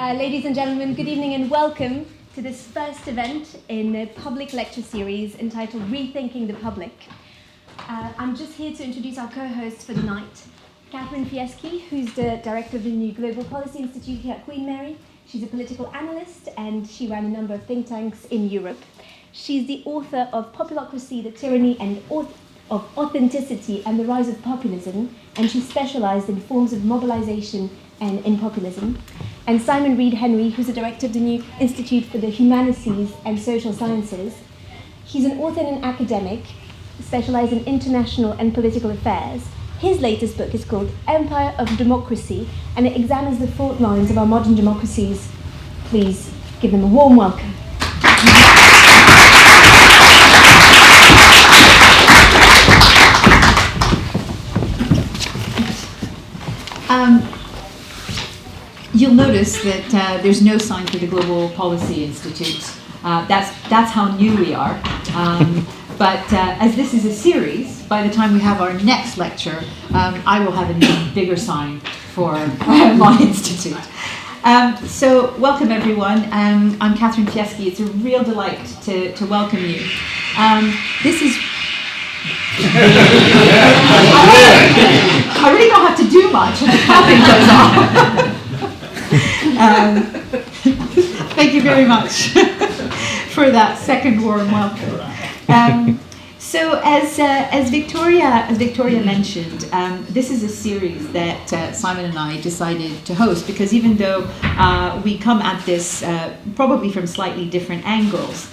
Ladies and gentlemen, good evening and welcome to this first event in a public lecture series entitled Rethinking the Public. I'm just here to introduce our co-hosts for the night. Catherine Fieschi, who's the director of the new Global Policy Institute here at Queen Mary. She's a political analyst and she ran a number of think tanks in Europe. She's the author of Populocracy, the Tyranny and of Authenticity and the Rise of Populism, and she specialized in forms of mobilization and in populism. And Simon Reid-Henry, who's the director of the new Institute for the Humanities and Social Sciences. He's an author and an academic, specialized in international and political affairs. His latest book is called Empire of Democracy, and it examines the fault lines of our modern democracies. Please give them a warm welcome. You'll notice that there's no sign for the Global Policy Institute. That's how new we are. But as this is a series, by the time we have our next lecture, I will have a new, bigger sign for my institute. So welcome everyone. I'm Catherine Fieschi. It's a real delight to welcome you. This is... I really don't have to do much, and the clapping goes on. Thank you very much for that second warm welcome. So as Victoria mentioned, this is a series that Simon and I decided to host because even though we come at this probably from slightly different angles,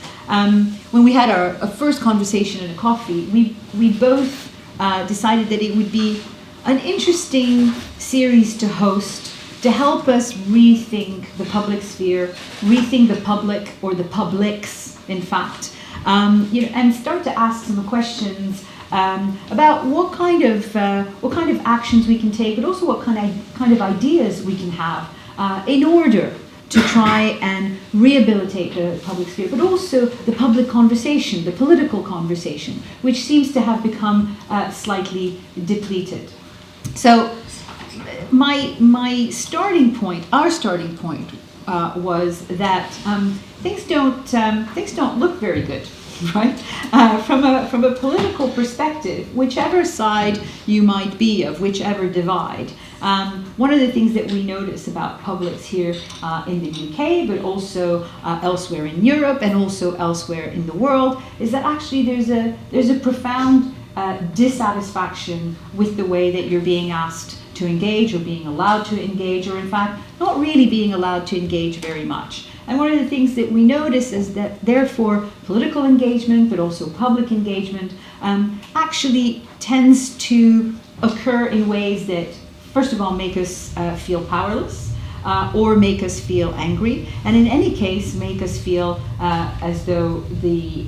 when we had our first conversation in a coffee, we both decided that it would be an interesting series to host to help us rethink the public sphere, rethink the public or the publics, in fact, and start to ask some questions about what kind of actions we can take, but also what kind of ideas we can have in order to try and rehabilitate the public sphere, but also the public conversation, the political conversation, which seems to have become slightly depleted. So my starting point, our starting point, was that things don't look very good, right? From a political perspective, whichever side you might be of, whichever divide. One of the things that we notice about publics here in the UK, but also elsewhere in Europe and also elsewhere in the world, is that actually there's a profound dissatisfaction with the way that you're being asked to engage or being allowed to engage, or in fact not really being allowed to engage very much. And one of the things that we notice is that therefore political engagement but also public engagement actually tends to occur in ways that first of all make us feel powerless or make us feel angry, and in any case make us feel as though the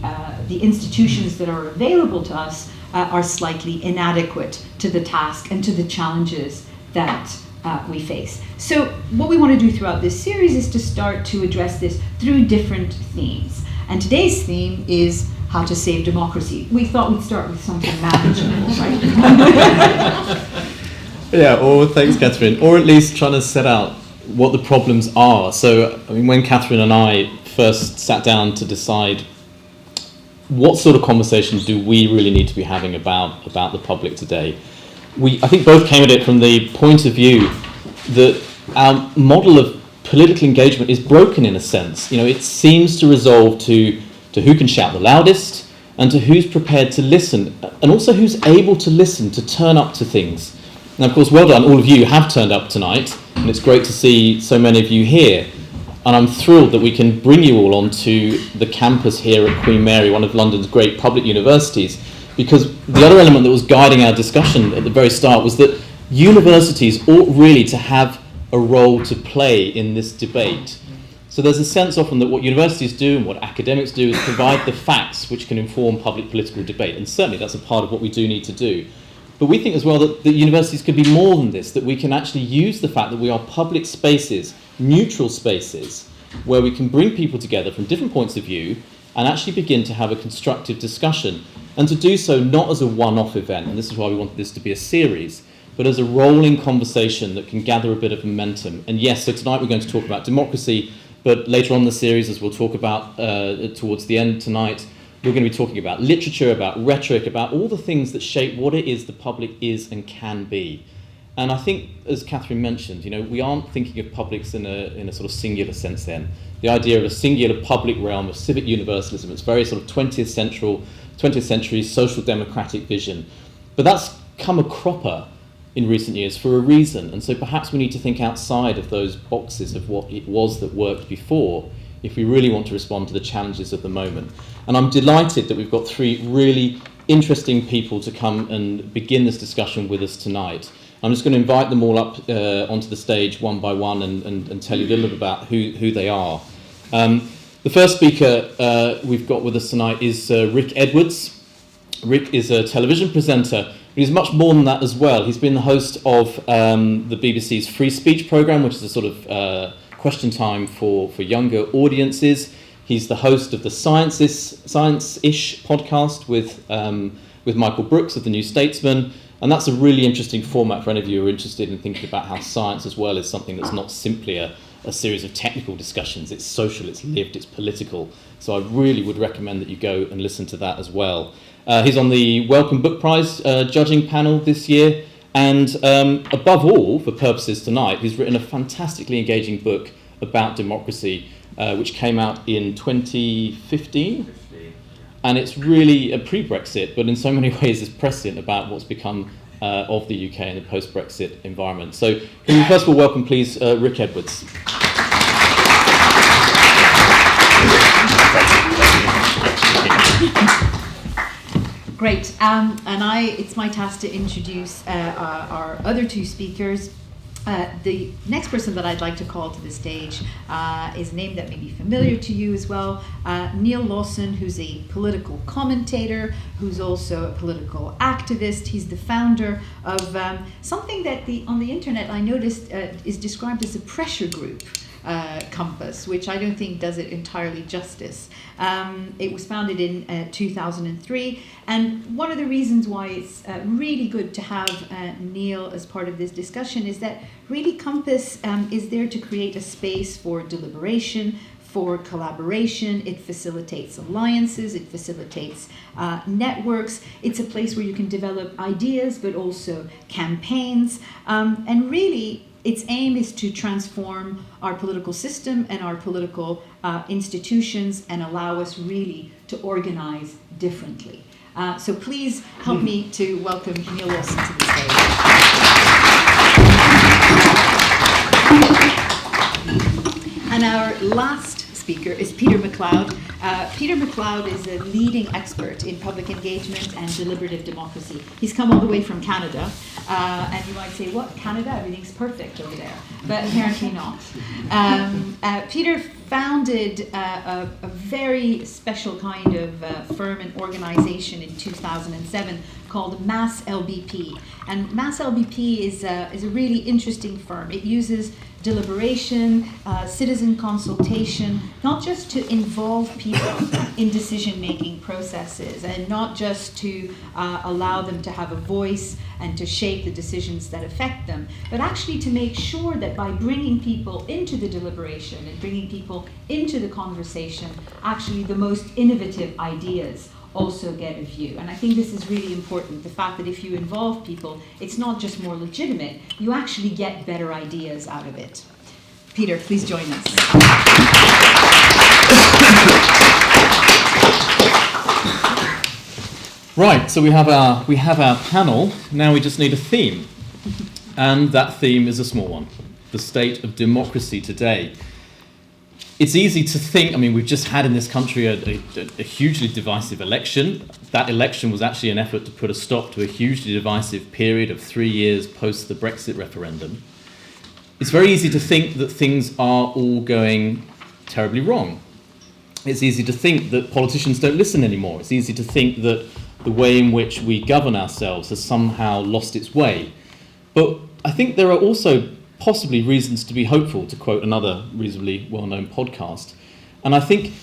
institutions that are available to us are slightly inadequate to the task and to the challenges that we face. So what we want to do throughout this series is to start to address this through different themes. And today's theme is how to save democracy. We thought we'd start with something manageable, right? Yeah, or thanks, Catherine. Or at least trying to set out what the problems are. So, I mean, when Catherine and I first sat down to decide what sort of conversation do we really need to be having about the public today, I think both came at it from the point of view that our model of political engagement is broken in a sense. You know, it seems to resolve to who can shout the loudest and to who's prepared to listen, and also who's able to listen, to turn up to things. And of course, well done, all of you have turned up tonight, and it's great to see so many of you here. And I'm thrilled that we can bring you all onto the campus here at Queen Mary, one of London's great public universities, because the other element that was guiding our discussion at the very start was that universities ought really to have a role to play in this debate. So there's a sense often that what universities do and what academics do is provide the facts which can inform public political debate, and certainly that's a part of what we do need to do. But we think as well that the universities could be more than this, that we can actually use the fact that we are public spaces, neutral spaces, where we can bring people together from different points of view and actually begin to have a constructive discussion, and to do so not as a one-off event, and this is why we wanted this to be a series, but as a rolling conversation that can gather a bit of momentum. And yes, so tonight we're going to talk about democracy, but later on in the series, as we'll talk about towards the end tonight, we're going to be talking about literature, about rhetoric, about all the things that shape what it is the public is and can be. And I think, as Catherine mentioned, we aren't thinking of publics in a sort of singular sense then. The idea of a singular public realm of civic universalism, it's very sort of 20th century social democratic vision. But that's come a cropper in recent years for a reason. And so perhaps we need to think outside of those boxes of what it was that worked before if we really want to respond to the challenges of the moment. And I'm delighted that we've got three really interesting people to come and begin this discussion with us tonight. I'm just going to invite them all up onto the stage one by one and tell you a little bit about who they are. The first speaker we've got with us tonight is Rick Edwards. Rick is a television presenter, but he's much more than that as well. He's been the host of the BBC's Free Speech programme, which is a sort of question time for younger audiences. He's the host of the Science-ish podcast with Michael Brooks of The New Statesman. And that's a really interesting format for any of you who are interested in thinking about how science as well is something that's not simply a series of technical discussions. It's social, it's lived, it's political. So I really would recommend that you go and listen to that as well. He's on the Wellcome Book Prize judging panel this year. And above all, for purposes tonight, he's written a fantastically engaging book about democracy, which came out in 2015. And it's really a pre-Brexit, but in so many ways is prescient about what's become of the UK in the post-Brexit environment. So can we first of all welcome, please, Rick Edwards. Great, it's my task to introduce our other two speakers. The next person that I'd like to call to the stage is a name that may be familiar to you as well, Neal Lawson, who's a political commentator, who's also a political activist. He's the founder of something that on the internet I noticed is described as a pressure group. Compass, which I don't think does it entirely justice. It was founded in 2003, and one of the reasons why it's really good to have Neal as part of this discussion is that really Compass is there to create a space for deliberation, for collaboration. It facilitates alliances, it facilitates networks. It's a place where you can develop ideas, but also campaigns, and really its aim is to transform our political system and our political institutions and allow us really to organize differently. So please help me to welcome Neal Lawson to the stage. And our last speaker is Peter MacLeod. Peter MacLeod is a leading expert in public engagement and deliberative democracy. He's come all the way from Canada, and you might say, what, Canada? Everything's perfect over there. But apparently not. Peter founded a very special kind of firm and organization in 2007 called Mass LBP. And Mass LBP is a really interesting firm. It uses deliberation, citizen consultation, not just to involve people in decision-making processes and not just to allow them to have a voice and to shape the decisions that affect them, but actually to make sure that by bringing people into the deliberation and bringing people into the conversation, actually the most innovative ideas also get a view. And I think this is really important, the fact that if you involve people, it's not just more legitimate, you actually get better ideas out of it. Peter, please join us. Right, so we have our panel. Now we just need a theme. And that theme is a small one. The state of democracy today. It's easy to think, we've just had in this country a hugely divisive election. That election was actually an effort to put a stop to a hugely divisive period of 3 years post the Brexit referendum. It's very easy to think that things are all going terribly wrong. It's easy to think that politicians don't listen anymore. It's easy to think that the way in which we govern ourselves has somehow lost its way. But I think there are also possibly reasons to be hopeful, to quote another reasonably well-known podcast. And I think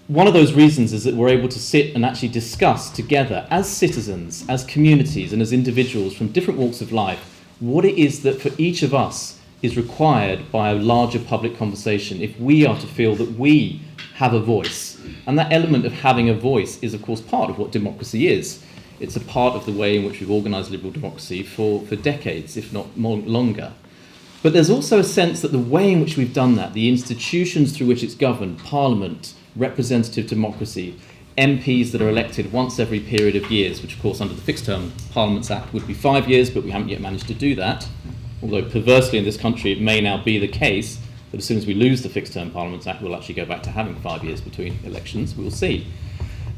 one of those reasons is that we're able to sit and actually discuss together as citizens, as communities, and as individuals from different walks of life, what it is that for each of us is required by a larger public conversation if we are to feel that we have a voice. And that element of having a voice is, of course, part of what democracy is. It's a part of the way in which we've organised liberal democracy for decades, if not more longer. But there's also a sense that the way in which we've done that, the institutions through which it's governed, Parliament, representative democracy, MPs that are elected once every period of years, which of course under the Fixed Term Parliaments Act would be 5 years, but we haven't yet managed to do that. Although perversely in this country it may now be the case that as soon as we lose the Fixed Term Parliaments Act, we'll actually go back to having 5 years between elections. We'll see.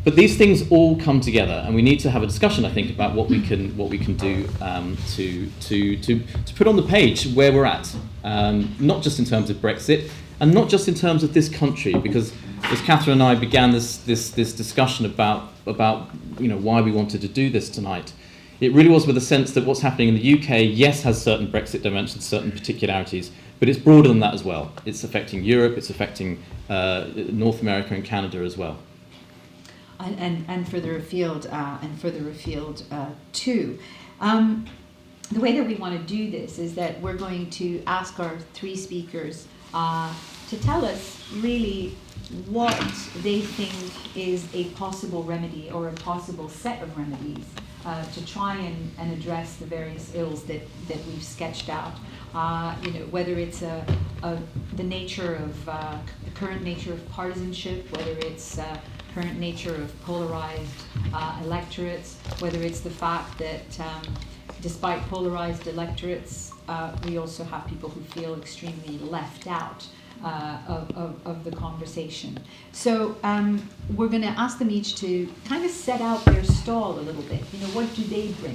But these things all come together, and we need to have a discussion, I think, about what we can do to put on the page where we're at, not just in terms of Brexit, and not just in terms of this country, because as Catherine and I began this discussion about why we wanted to do this tonight, it really was with a sense that what's happening in the UK, yes, has certain Brexit dimensions, certain particularities, but it's broader than that as well. It's affecting Europe, it's affecting North America and Canada as well. And further afield, too. The way that we want to do this is that we're going to ask our three speakers to tell us really what they think is a possible remedy or a possible set of remedies to try and address the various ills that we've sketched out. Whether it's the nature of the current nature of partisanship, whether it's current nature of polarized electorates, whether it's the fact that despite polarized electorates, we also have people who feel extremely left out of the conversation. So we're going to ask them each to kind of set out their stall a little bit. What do they bring?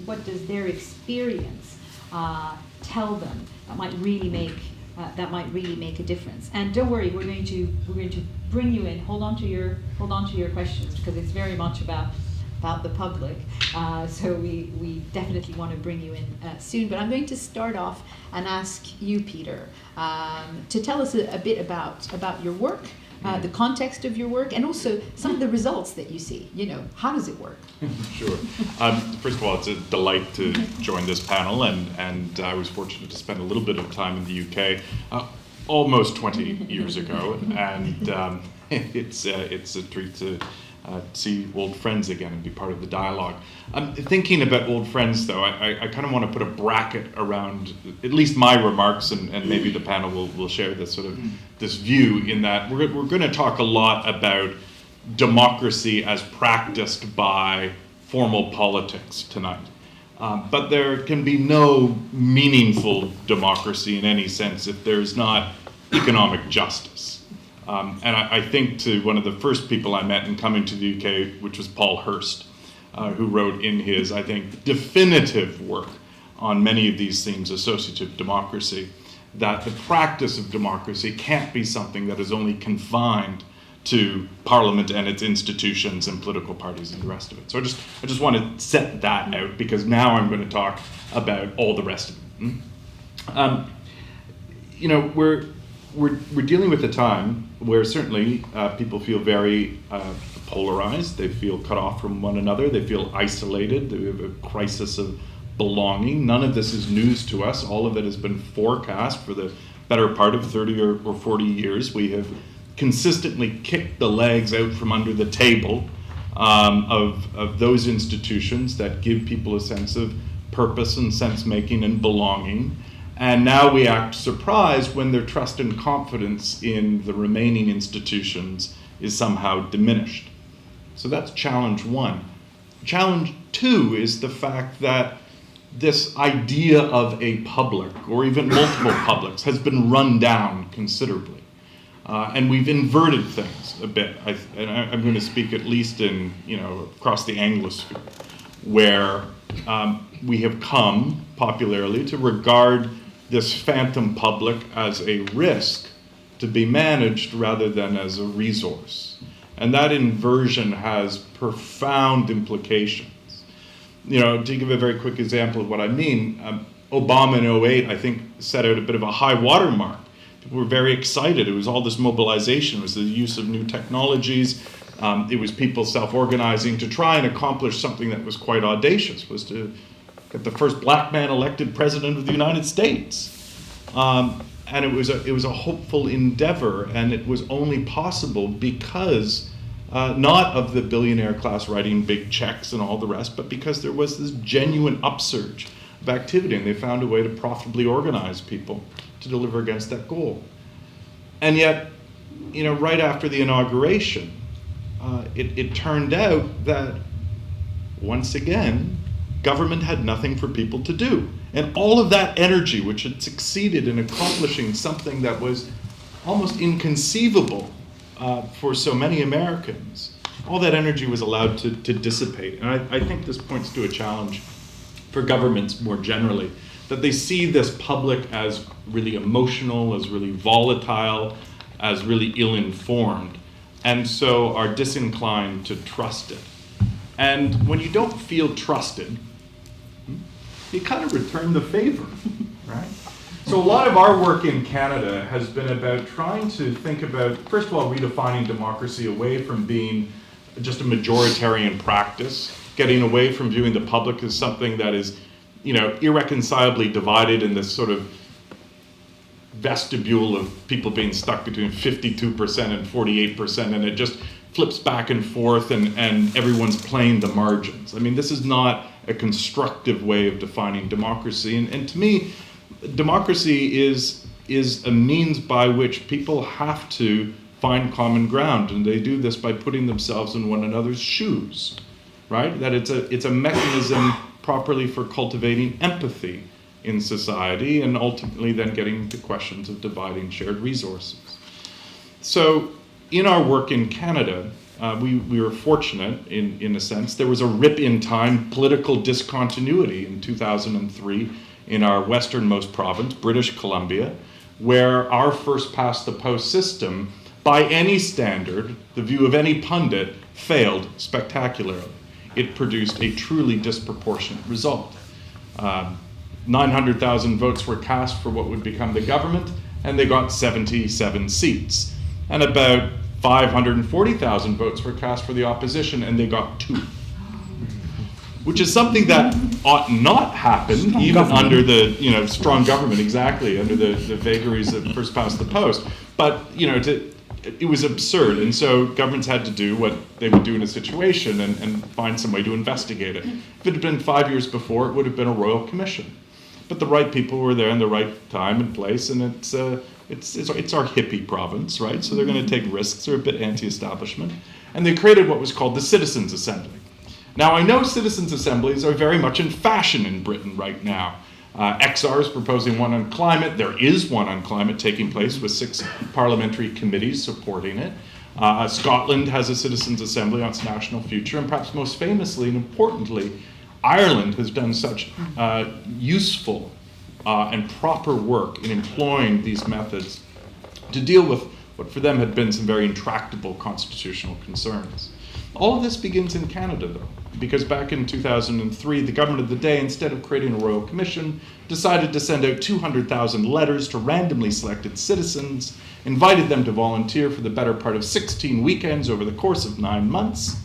What does their experience tell them that might really make a difference? And don't worry, we're going to bring you in. Hold on to your questions, because it's very much about the public. So we definitely want to bring you in soon. But I'm going to start off and ask you, Peter, to tell us a bit about your work, the context of your work, and also some of the results that you see. How does it work? Sure. First of all, it's a delight to join this panel, and I was fortunate to spend a little bit of time in the UK almost 20 years ago, and it's a treat to see old friends again and be part of the dialogue. Thinking about old friends, though, I kind of want to put a bracket around at least my remarks, and maybe the panel will share this sort of this view, in that we're going to talk a lot about democracy as practiced by formal politics tonight. But there can be no meaningful democracy in any sense if there's not economic justice. And I think to one of the first people I met in coming to the UK, which was Paul Hirst, who wrote in his, I think, definitive work on many of these themes, associative democracy, that the practice of democracy can't be something that is only confined to Parliament and its institutions and political parties and the rest of it. So I just want to set that out, because now I'm going to talk about all the rest of it. We're dealing with a time where certainly people feel very polarized. They feel cut off from one another. They feel isolated. They have a crisis of belonging. None of this is news to us. All of it has been forecast for the better part of 30 or 40 years. We have consistently kicked the legs out from under the table of those institutions that give people a sense of purpose and sense-making and belonging. And now we act surprised when their trust and confidence in the remaining institutions is somehow diminished. So that's challenge one. Challenge two is the fact that this idea of a public, or even multiple publics, has been run down considerably. And we've inverted things a bit. I'm going to speak at least in, across the Anglosphere, where we have come popularly to regard this phantom public as a risk to be managed rather than as a resource. And that inversion has profound implications. To give a very quick example of what I mean, Obama in 2008, I think, set out a bit of a high watermark. People were very excited. It was all this mobilization. It was the use of new technologies. It was people self-organizing to try and accomplish something that was quite audacious, was to got the first black man elected president of the United States. And it was a hopeful endeavor, and it was only possible because not of the billionaire class writing big checks and all the rest, but because there was this genuine upsurge of activity, and they found a way to profitably organize people to deliver against that goal. And yet, right after the inauguration, it turned out that, once again, government had nothing for people to do. And all of that energy, which had succeeded in accomplishing something that was almost inconceivable for so many Americans, all that energy was allowed to dissipate. And I think this points to a challenge for governments more generally, that they see this public as really emotional, as really volatile, as really ill-informed, and so are disinclined to trust it. And when you don't feel trusted, you kind of return the favor, right? So a lot of our work in Canada has been about trying to think about, first of all, redefining democracy away from being just a majoritarian practice, getting away from viewing the public as something that is, irreconcilably divided in this sort of vestibule of people being stuck between 52% and 48%, and it just flips back and forth, and everyone's playing the margins. I mean, this is not a constructive way of defining democracy. And to me, democracy is a means by which people have to find common ground, and they do this by putting themselves in one another's shoes, right? That it's a mechanism properly for cultivating empathy in society, and ultimately then getting to questions of dividing shared resources. So in our work in Canada, we were fortunate in a sense. There was a rip in time political discontinuity in 2003 in our westernmost province, British Columbia, where our first past the post system, by any standard, the view of any pundit, failed spectacularly. It produced a truly disproportionate result. 900,000 votes were cast for what would become the government, and they got 77 seats. And about 540,000 votes were cast for the opposition, and they got 2. Which is something that ought not happen, strong even government. Under the strong government, exactly, under the vagaries of first past the post. But it was absurd, and so governments had to do what they would do in a situation and find some way to investigate it. If it had been 5 years before, it would have been a royal commission. But the right people were there in the right time and place, and it's our hippie province, right? So they're going to take risks. They're a bit anti-establishment, and they created what was called the Citizens' Assembly. Now, I know citizens' assemblies are very much in fashion in Britain right now. XR is proposing one on climate. There is one on climate taking place with 6 parliamentary committees supporting it. Scotland has a citizens' assembly on its national future, and perhaps most famously and importantly, Ireland has done such useful and proper work in employing these methods to deal with what for them had been some very intractable constitutional concerns. All of this begins in Canada, though, because back in 2003, the government of the day, instead of creating a royal commission, decided to send out 200,000 letters to randomly selected citizens, invited them to volunteer for the better part of 16 weekends over the course of 9 months.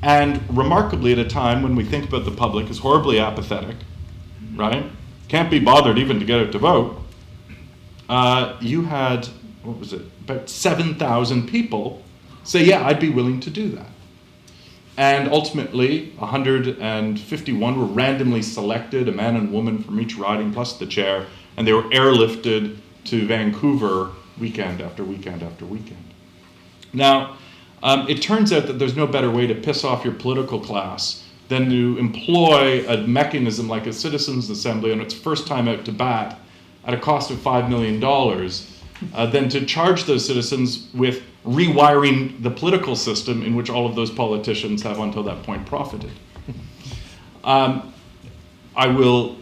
And remarkably, at a time when we think about the public as horribly apathetic, right? Can't be bothered even to get out to vote. You had, about 7,000 people say, yeah, I'd be willing to do that. And ultimately, 151 were randomly selected, a man and woman from each riding plus the chair, and they were airlifted to Vancouver weekend after weekend after weekend. Now, it turns out that there's no better way to piss off your political class than to employ a mechanism like a citizens' assembly on its first time out to bat at a cost of $5 million, than to charge those citizens with rewiring the political system in which all of those politicians have until that point profited. I will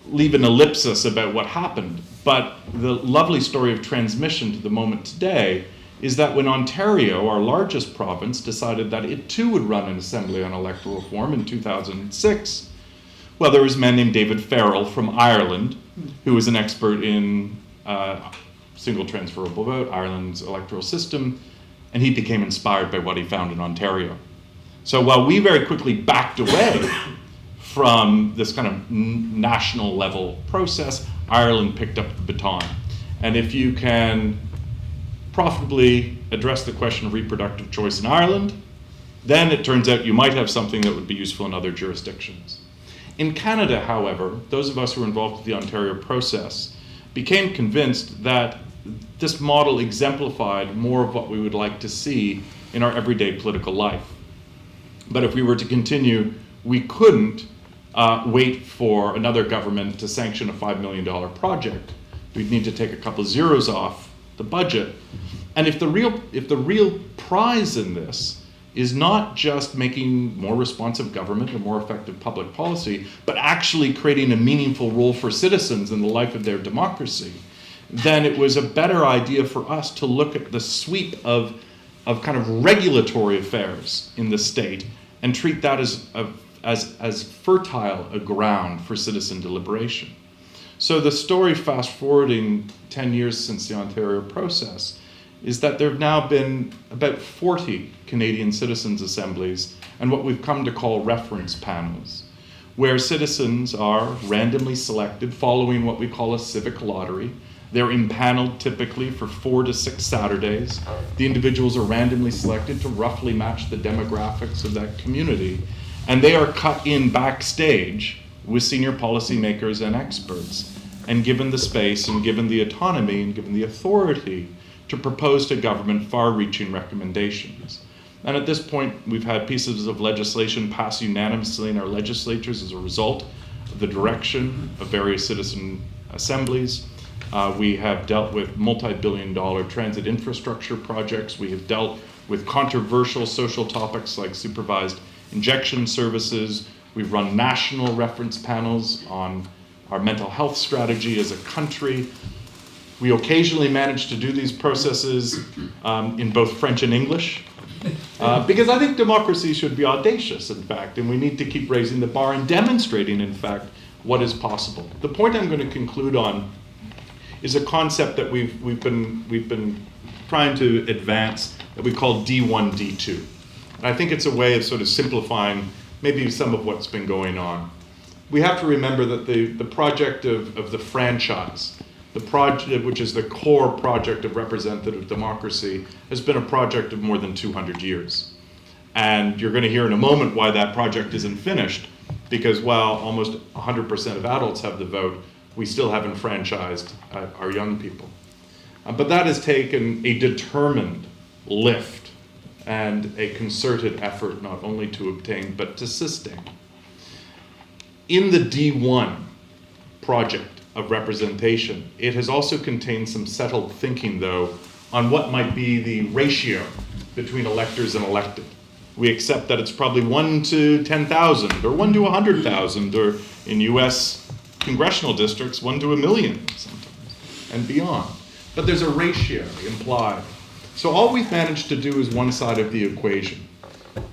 leave an ellipsis about what happened, but the lovely story of transmission to the moment today is that when Ontario, our largest province, decided that it too would run an assembly on electoral reform in 2006, well, there was a man named David Farrell from Ireland, who was an expert in single transferable vote, Ireland's electoral system, and he became inspired by what he found in Ontario. So while we very quickly backed away from this kind of national level process, Ireland picked up the baton. And if you can profitably address the question of reproductive choice in Ireland, then it turns out you might have something that would be useful in other jurisdictions. In Canada, however, those of us who were involved with the Ontario process became convinced that this model exemplified more of what we would like to see in our everyday political life. But if we were to continue, we couldn't wait for another government to sanction a $5 million project. We'd need to take a couple of zeros off the budget. And if the real prize in this is not just making more responsive government or more effective public policy, but actually creating a meaningful role for citizens in the life of their democracy, then it was a better idea for us to look at the sweep of kind of regulatory affairs in the state and treat that as fertile a ground for citizen deliberation. So the story, fast forwarding 10 years since the Ontario process, is that there have now been about 40 Canadian citizens' assemblies and what we've come to call reference panels, where citizens are randomly selected following what we call a civic lottery. They're impaneled typically for 4 to 6 Saturdays. The individuals are randomly selected to roughly match the demographics of that community. And they are cut in backstage with senior policymakers and experts, and given the space and given the autonomy and given the authority to propose to government far-reaching recommendations. And at this point, we've had pieces of legislation pass unanimously in our legislatures as a result of the direction of various citizen assemblies. We have dealt with multi-billion-dollar transit infrastructure projects. We have dealt with controversial social topics like supervised injection services. We've run national reference panels on our mental health strategy as a country. We occasionally manage to do these processes in both French and English, because I think democracy should be audacious, in fact, and we need to keep raising the bar and demonstrating, in fact, what is possible. The point I'm going to conclude on is a concept that we've been trying to advance that we call D1, D2. And I think it's a way of sort of simplifying maybe some of what's been going on. We have to remember that the project of the franchise, the project which is the core project of representative democracy, has been a project of more than 200 years. And you're going to hear in a moment why that project isn't finished, because while almost 100% of adults have the vote, we still haven't franchised our young people. But that has taken a determined lift and a concerted effort not only to obtain, but to sustain. In the D1 project of representation, it has also contained some settled thinking, though, on what might be the ratio between electors and elected. We accept that it's probably 1 to 10,000, or 1 to 100,000, or in US congressional districts, 1 to 1 million sometimes, and beyond. But there's a ratio implied. So all we've managed to do is one side of the equation.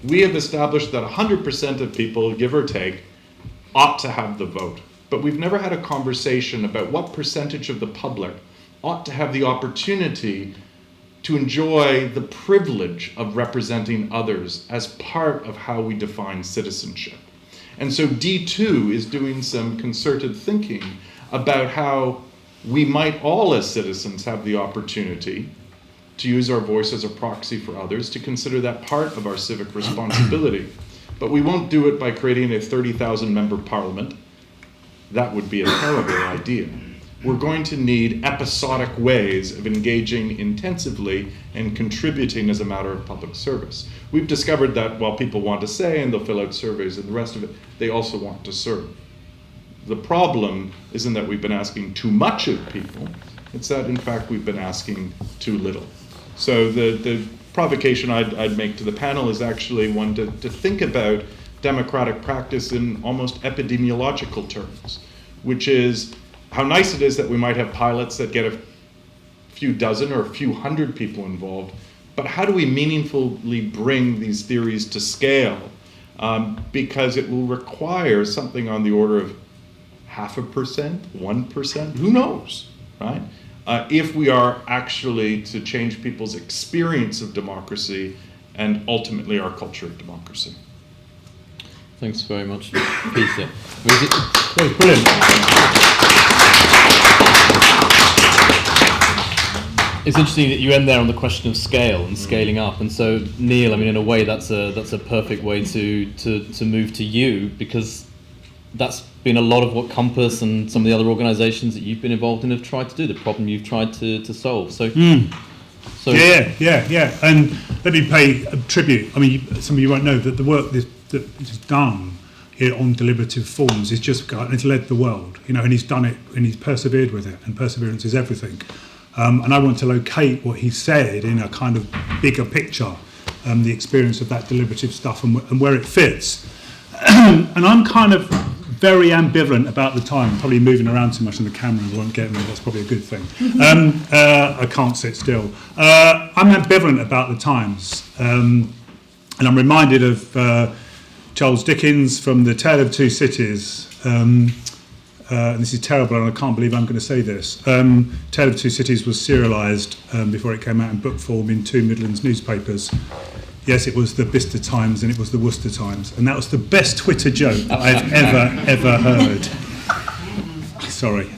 We have established that 100% of people, give or take, ought to have the vote. But we've never had a conversation about what percentage of the public ought to have the opportunity to enjoy the privilege of representing others as part of how we define citizenship. And so D2 is doing some concerted thinking about how we might all as citizens have the opportunity to use our voice as a proxy for others, to consider that part of our civic responsibility. But we won't do it by creating a 30,000 member parliament. That would be a terrible idea. We're going to need episodic ways of engaging intensively and contributing as a matter of public service. We've discovered that while people want to say, and they'll fill out surveys and the rest of it, they also want to serve. The problem isn't that we've been asking too much of people, it's that in fact we've been asking too little. So the provocation I'd make to the panel is actually one to think about democratic practice in almost epidemiological terms, which is how nice it is that we might have pilots that get a few dozen or a few hundred people involved, but how do we meaningfully bring these theories to scale? Because it will require something on the order of 0.5%, 1%, who knows, right? If we are actually to change people's experience of democracy and ultimately our culture of democracy. Thanks very much, Peter. That was brilliant. It's interesting that you end there on the question of scale and scaling up, and so Neal, I mean, in a way, that's a perfect way to move to you, because that's been a lot of what Compass and some of the other organisations that you've been involved in have tried to do, the problem you've tried to solve. So, Yeah. And let me pay a tribute. I mean, some of you won't know that the work that is done here on deliberative forms is just, it's led the world, and he's done it and he's persevered with it, and perseverance is everything. And I want to locate what he said in a kind of bigger picture, the experience of that deliberative stuff and where it fits. And I'm kind of very ambivalent about the time. Probably moving around too much on the camera won't get me. That's probably a good thing. I can't sit still. I'm ambivalent about the times. And I'm reminded of Charles Dickens from The Tale of Two Cities. And this is terrible, and I can't believe I'm going to say this. Tale of Two Cities was serialised before it came out in book form in two Midlands newspapers. Yes, it was the Bicester Times and it was the Worcester Times, and that was the best Twitter joke that I've ever heard. Sorry.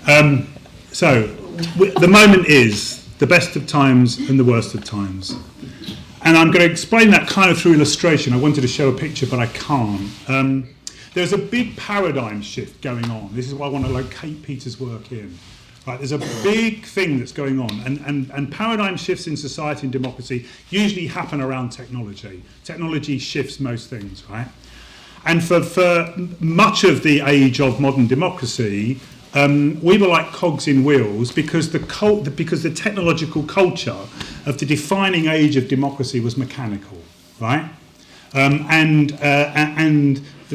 So the moment is the best of times and the worst of times. And I'm going to explain that kind of through illustration. I wanted to show a picture, but I can't. There's a big paradigm shift going on. This is why I want to locate Peter's work in. Right, there's a big thing that's going on, and paradigm shifts in society and democracy usually happen around technology. Technology shifts most things, right? And for much of the age of modern democracy, we were like cogs in wheels because the technological culture of the defining age of democracy was mechanical, right? And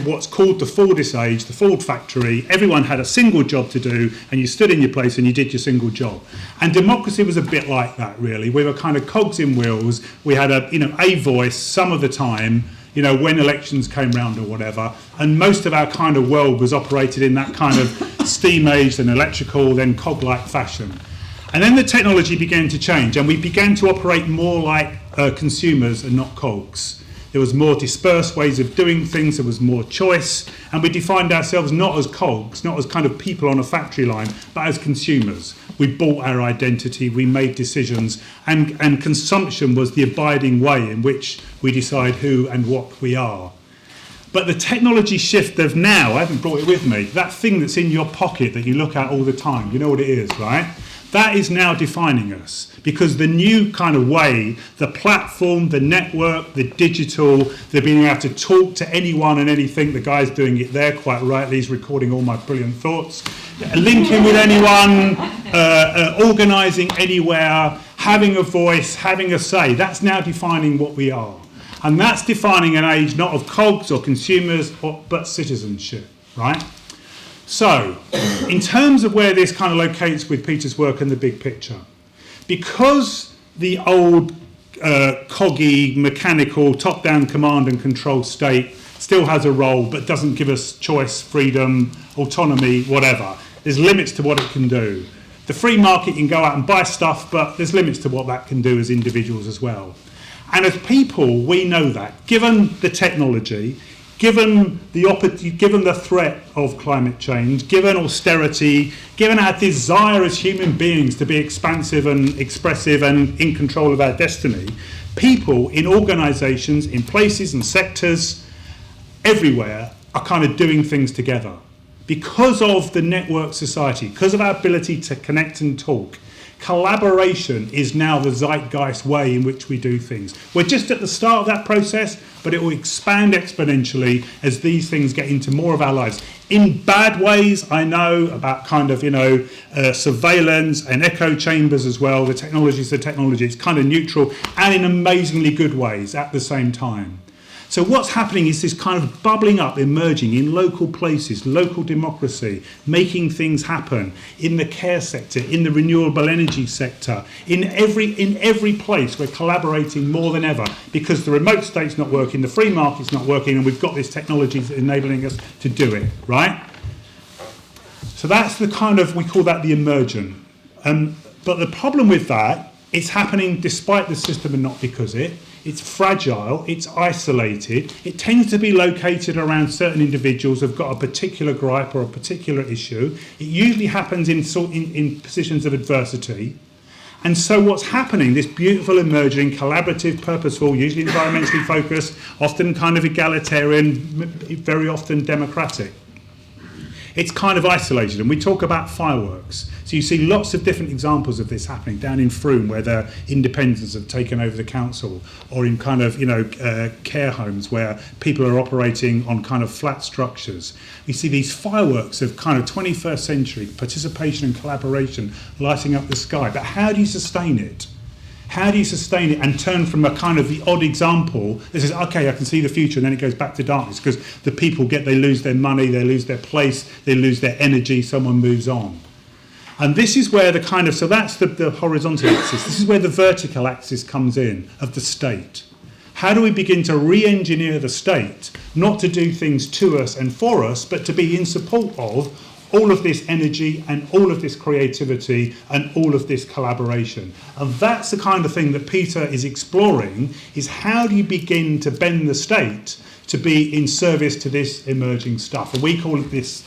what's called the Fordist age, the Ford factory, everyone had a single job to do, and you stood in your place and you did your single job. And democracy was a bit like that, really. We were kind of cogs in wheels. We had a voice some of the time, when elections came round or whatever, and most of our kind of world was operated in that kind of steam age, then electrical, then cog-like fashion. And then the technology began to change, and we began to operate more like consumers and not cogs. There was more dispersed ways of doing things, there was more choice, and we defined ourselves not as cogs, not as kind of people on a factory line, but as consumers. We bought our identity, we made decisions, and consumption was the abiding way in which we decide who and what we are. But the technology shift of now, I haven't brought it with me, that thing that's in your pocket that you look at all the time, you know what it is, right? That is now defining us, because the new kind of way, the platform, the network, the digital, the being able to talk to anyone and anything, the guy's doing it there quite rightly, he's recording all my brilliant thoughts, linking with anyone, organising anywhere, having a voice, having a say, that's now defining what we are. And that's defining an age not of cogs or consumers, but citizenship, right? So, in terms of where this kind of locates with Peter's work and the big picture, because the old coggy, mechanical, top-down command and control state still has a role but doesn't give us choice, freedom, autonomy, whatever, there's limits to what it can do. The free market can go out and buy stuff, but there's limits to what that can do as individuals as well. And as people, we know that, given the technology, given the threat of climate change, given austerity, given our desire as human beings to be expansive and expressive and in control of our destiny, people in organisations, in places and sectors, everywhere, are kind of doing things together. Because of the network society, because of our ability to connect and talk, collaboration is now the zeitgeist way in which we do things. We're just at the start of that process, but it will expand exponentially as these things get into more of our lives. In bad ways, I know, about kind of, surveillance and echo chambers as well. The technology is the technology. It's kind of neutral, and in amazingly good ways at the same time. So what's happening is this kind of bubbling up, emerging in local places, local democracy, making things happen in the care sector, in the renewable energy sector, in every place we're collaborating more than ever because the remote state's not working, the free market's not working, and we've got this technology that's enabling us to do it, right? So that's the kind of, we call that the emergent. But the problem with that, it's happening despite the system and not because it. it's fragile, it's isolated, it tends to be located around certain individuals who've got a particular gripe or a particular issue. It usually happens in positions of adversity. And so what's happening, this beautiful, emerging, collaborative, purposeful, usually environmentally focused, often kind of egalitarian, very often democratic, it's kind of isolated. And we talk about fireworks. So you see lots of different examples of this happening down in Frome, where the independents have taken over the council, or in kind of, care homes where people are operating on kind of flat structures. We see these fireworks of kind of 21st century participation and collaboration lighting up the sky. But how do you sustain it? How do you sustain it and turn from a kind of the odd example that says, okay, I can see the future, and then it goes back to darkness because the people they lose their money, they lose their place, they lose their energy, someone moves on. And this is where so that's the horizontal axis. This is where the vertical axis comes in, of the state. How do we begin to re-engineer the state, not to do things to us and for us, but to be in support of all of this energy and all of this creativity and all of this collaboration? And that's the kind of thing that Peter is exploring, is how do you begin to bend the state to be in service to this emerging stuff? And we call it this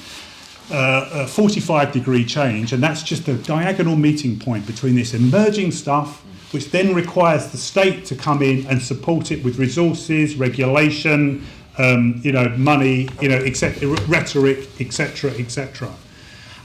45-degree change, and that's just a diagonal meeting point between this emerging stuff, which then requires the state to come in and support it with resources, regulation, money, rhetoric, etc., etc.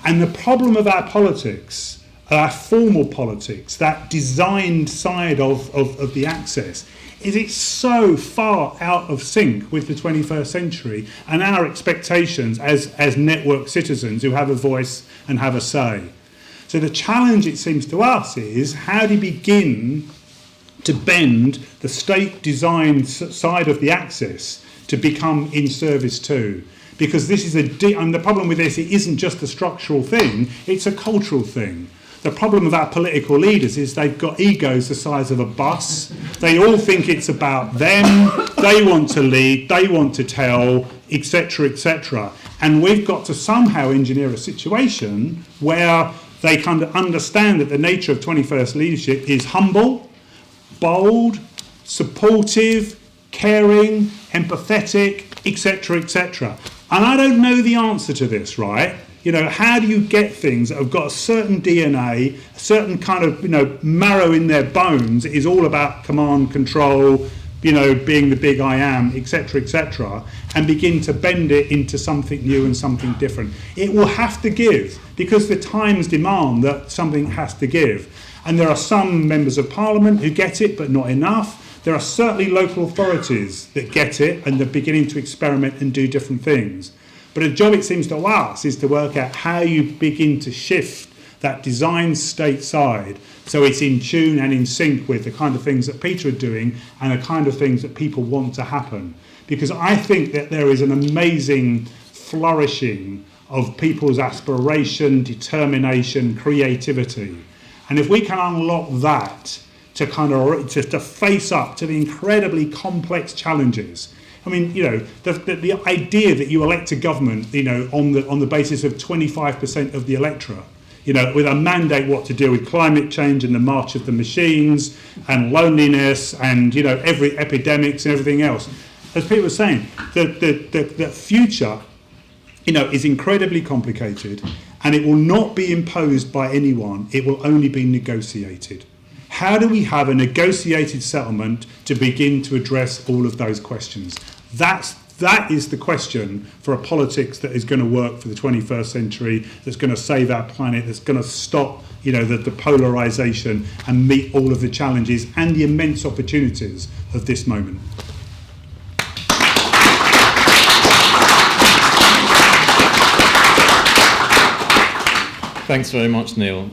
And the problem of our politics, our formal politics, that designed side of the access, is it's so far out of sync with the 21st century and our expectations as network citizens who have a voice and have a say. So the challenge, it seems to us, is how do you begin to bend the state-designed side of the axis to become in service to? Because this is and the problem with this, it isn't just a structural thing, it's a cultural thing. The problem of our political leaders is they've got egos the size of a bus. They all think it's about them, they want to lead, they want to tell, etc., etc. And we've got to somehow engineer a situation where they kind of understand that the nature of 21st leadership is humble, bold, supportive, caring, empathetic, etc., etc. And I don't know the answer to this, right? How do you get things that have got a certain DNA, a certain kind of, marrow in their bones? It is all about command, control, being the big I am, etc., etc., and begin to bend it into something new and something different. It will have to give, because the times demand that something has to give. And there are some members of parliament who get it, but not enough. There are certainly local authorities that get it and they're beginning to experiment and do different things. But a job, it seems to us, is to work out how you begin to shift that design state side so it's in tune and in sync with the kind of things that Peter are doing and the kind of things that people want to happen. Because I think that there is an amazing flourishing of people's aspiration, determination, creativity. And if we can unlock that to to face up to the incredibly complex challenges. I mean, the idea that you elect a government, on the basis of 25% of the electorate, with a mandate what to do with climate change and the march of the machines and loneliness and, every epidemics and everything else. As people were saying, the future, is incredibly complicated, and it will not be imposed by anyone. It will only be negotiated. How do we have a negotiated settlement to begin to address all of those questions? That is the question for a politics that is going to work for the 21st century, that's going to save our planet, that's going to stop, the polarisation and meet all of the challenges and the immense opportunities of this moment. Thanks very much, Neal.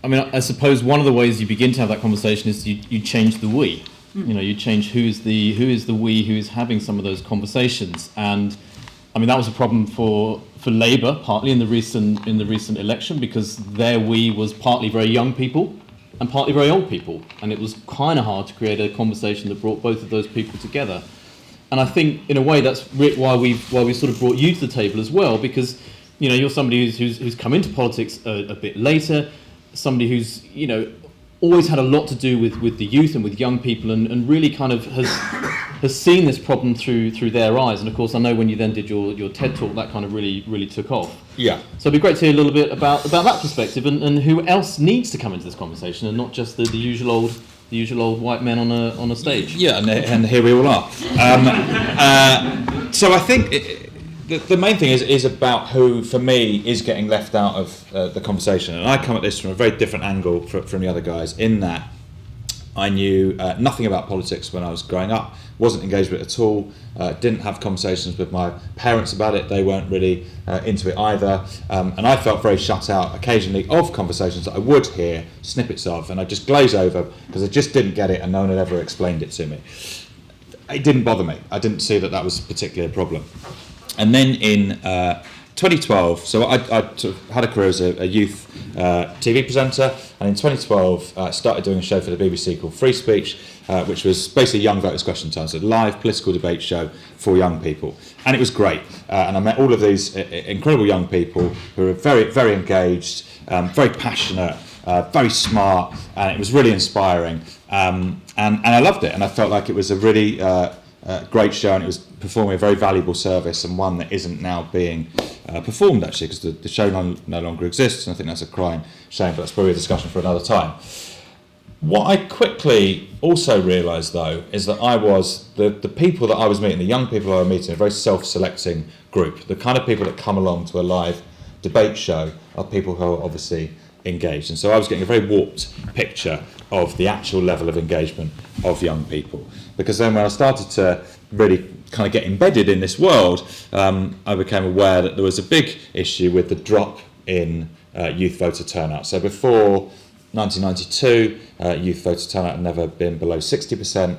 I suppose one of the ways you begin to have that conversation is you change the we. You change who is the we who is having some of those conversations. And that was a problem for Labour partly in the recent election, because their we was partly very young people and partly very old people, and it was kind of hard to create a conversation that brought both of those people together. And I think in a way that's why we sort of brought you to the table as well, because you're somebody who's come into politics a bit later, somebody who's always had a lot to do with the youth and with young people, and really kind of has seen this problem through their eyes. And of course, I know when you then did your TED talk, that kind of really took off. Yeah. So it'd be great to hear a little bit about that perspective, and who else needs to come into this conversation, and not just the usual old white men on a stage. Yeah, and here we all are. So I think the main thing is about who, for me, is getting left out of the conversation. And I come at this from a very different angle from the other guys, in that I knew nothing about politics when I was growing up, wasn't engaged with it at all, didn't have conversations with my parents about it, they weren't really into it either, and I felt very shut out occasionally of conversations that I would hear snippets of, and I just glaze over because I just didn't get it and no one had ever explained it to me. It didn't bother me, I didn't see that was particularly a problem. And then in 2012, so I sort of had a career as a youth TV presenter, and in 2012 I started doing a show for the BBC called Free Speech, which was basically Young Voters Question Time, so a live political debate show for young people. And it was great, and I met all of these incredible young people who were very, very engaged, very passionate, very smart, and it was really inspiring, and I loved it, and I felt like it was a really great show, and it was performing a very valuable service, and one that isn't now being performed, actually, because the show no longer exists, and I think that's a crying shame, but that's probably a discussion for another time. What I quickly also realised, though, is that I was, the people that I was meeting, the young people I was meeting, a very self-selecting group. The kind of people that come along to a live debate show are people who are obviously engaged, and so I was getting a very warped picture of the actual level of engagement of young people. Because then when I started to really kind of get embedded in this world, I became aware that there was a big issue with the drop in youth voter turnout. So before 1992, youth voter turnout had never been below 60%.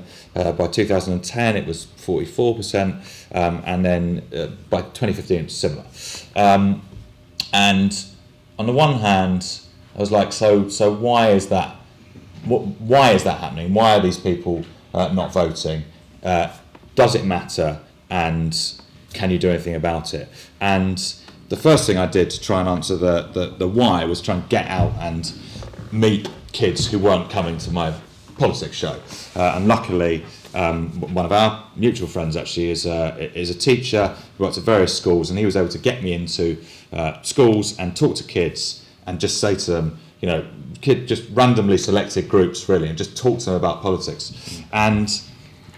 By 2010, it was 44%, and then by 2015, it was similar. And on the one hand, I was like, so why is that? Why is that happening? Why are these people not voting? Does it matter? And can you do anything about it? And the first thing I did to try and answer the why was try and get out and meet kids who weren't coming to my politics show. And luckily, one of our mutual friends actually is a teacher who works at various schools, and he was able to get me into schools and talk to kids and just say to them, just randomly selected groups really, and just talk to them about politics. And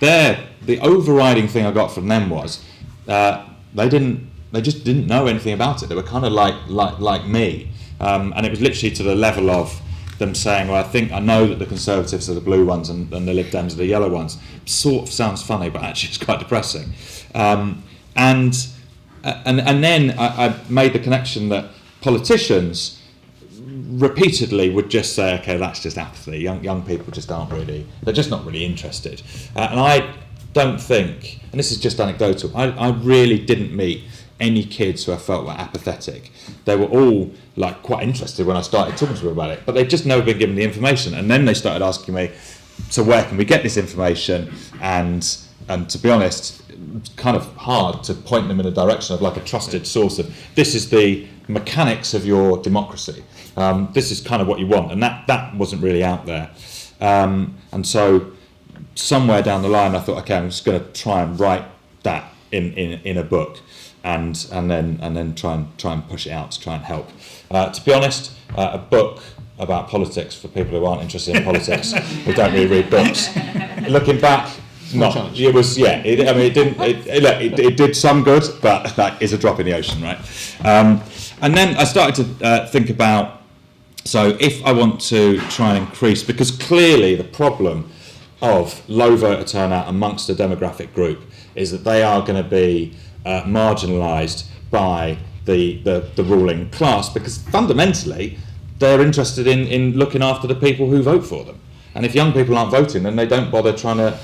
the overriding thing I got from them was they just didn't know anything about it. They were kind of like me, and it was literally to the level of them saying, well, I know that the Conservatives are the blue ones and the Lib Dems are the yellow ones. Sort of sounds funny, but actually it's quite depressing. And then I made the connection that politicians repeatedly would just say, okay, that's just apathy. Young people just they're just not really interested. And I don't think, and this is just anecdotal, I really didn't meet any kids who I felt were apathetic. They were all quite interested when I started talking to them about it, but they'd just never been given the information. And then they started asking me, so where can we get this information? And to be honest, it's kind of hard to point them in a direction of a trusted source of, this is the mechanics of your democracy. This is kind of what you want, and that wasn't really out there. And so somewhere down the line, I thought, okay, I'm just going to try and write that in a book, and then try and push it out to try and help. To be honest, a book about politics for people who aren't interested in politics, who don't really read books. Looking back, no, it was it did some good, but that is a drop in the ocean, right? And then I started to think about, so if I want to try and increase, because clearly the problem of low voter turnout amongst a demographic group is that they are going to be marginalised by the ruling class, because fundamentally they're interested in looking after the people who vote for them. And if young people aren't voting, then they don't bother trying to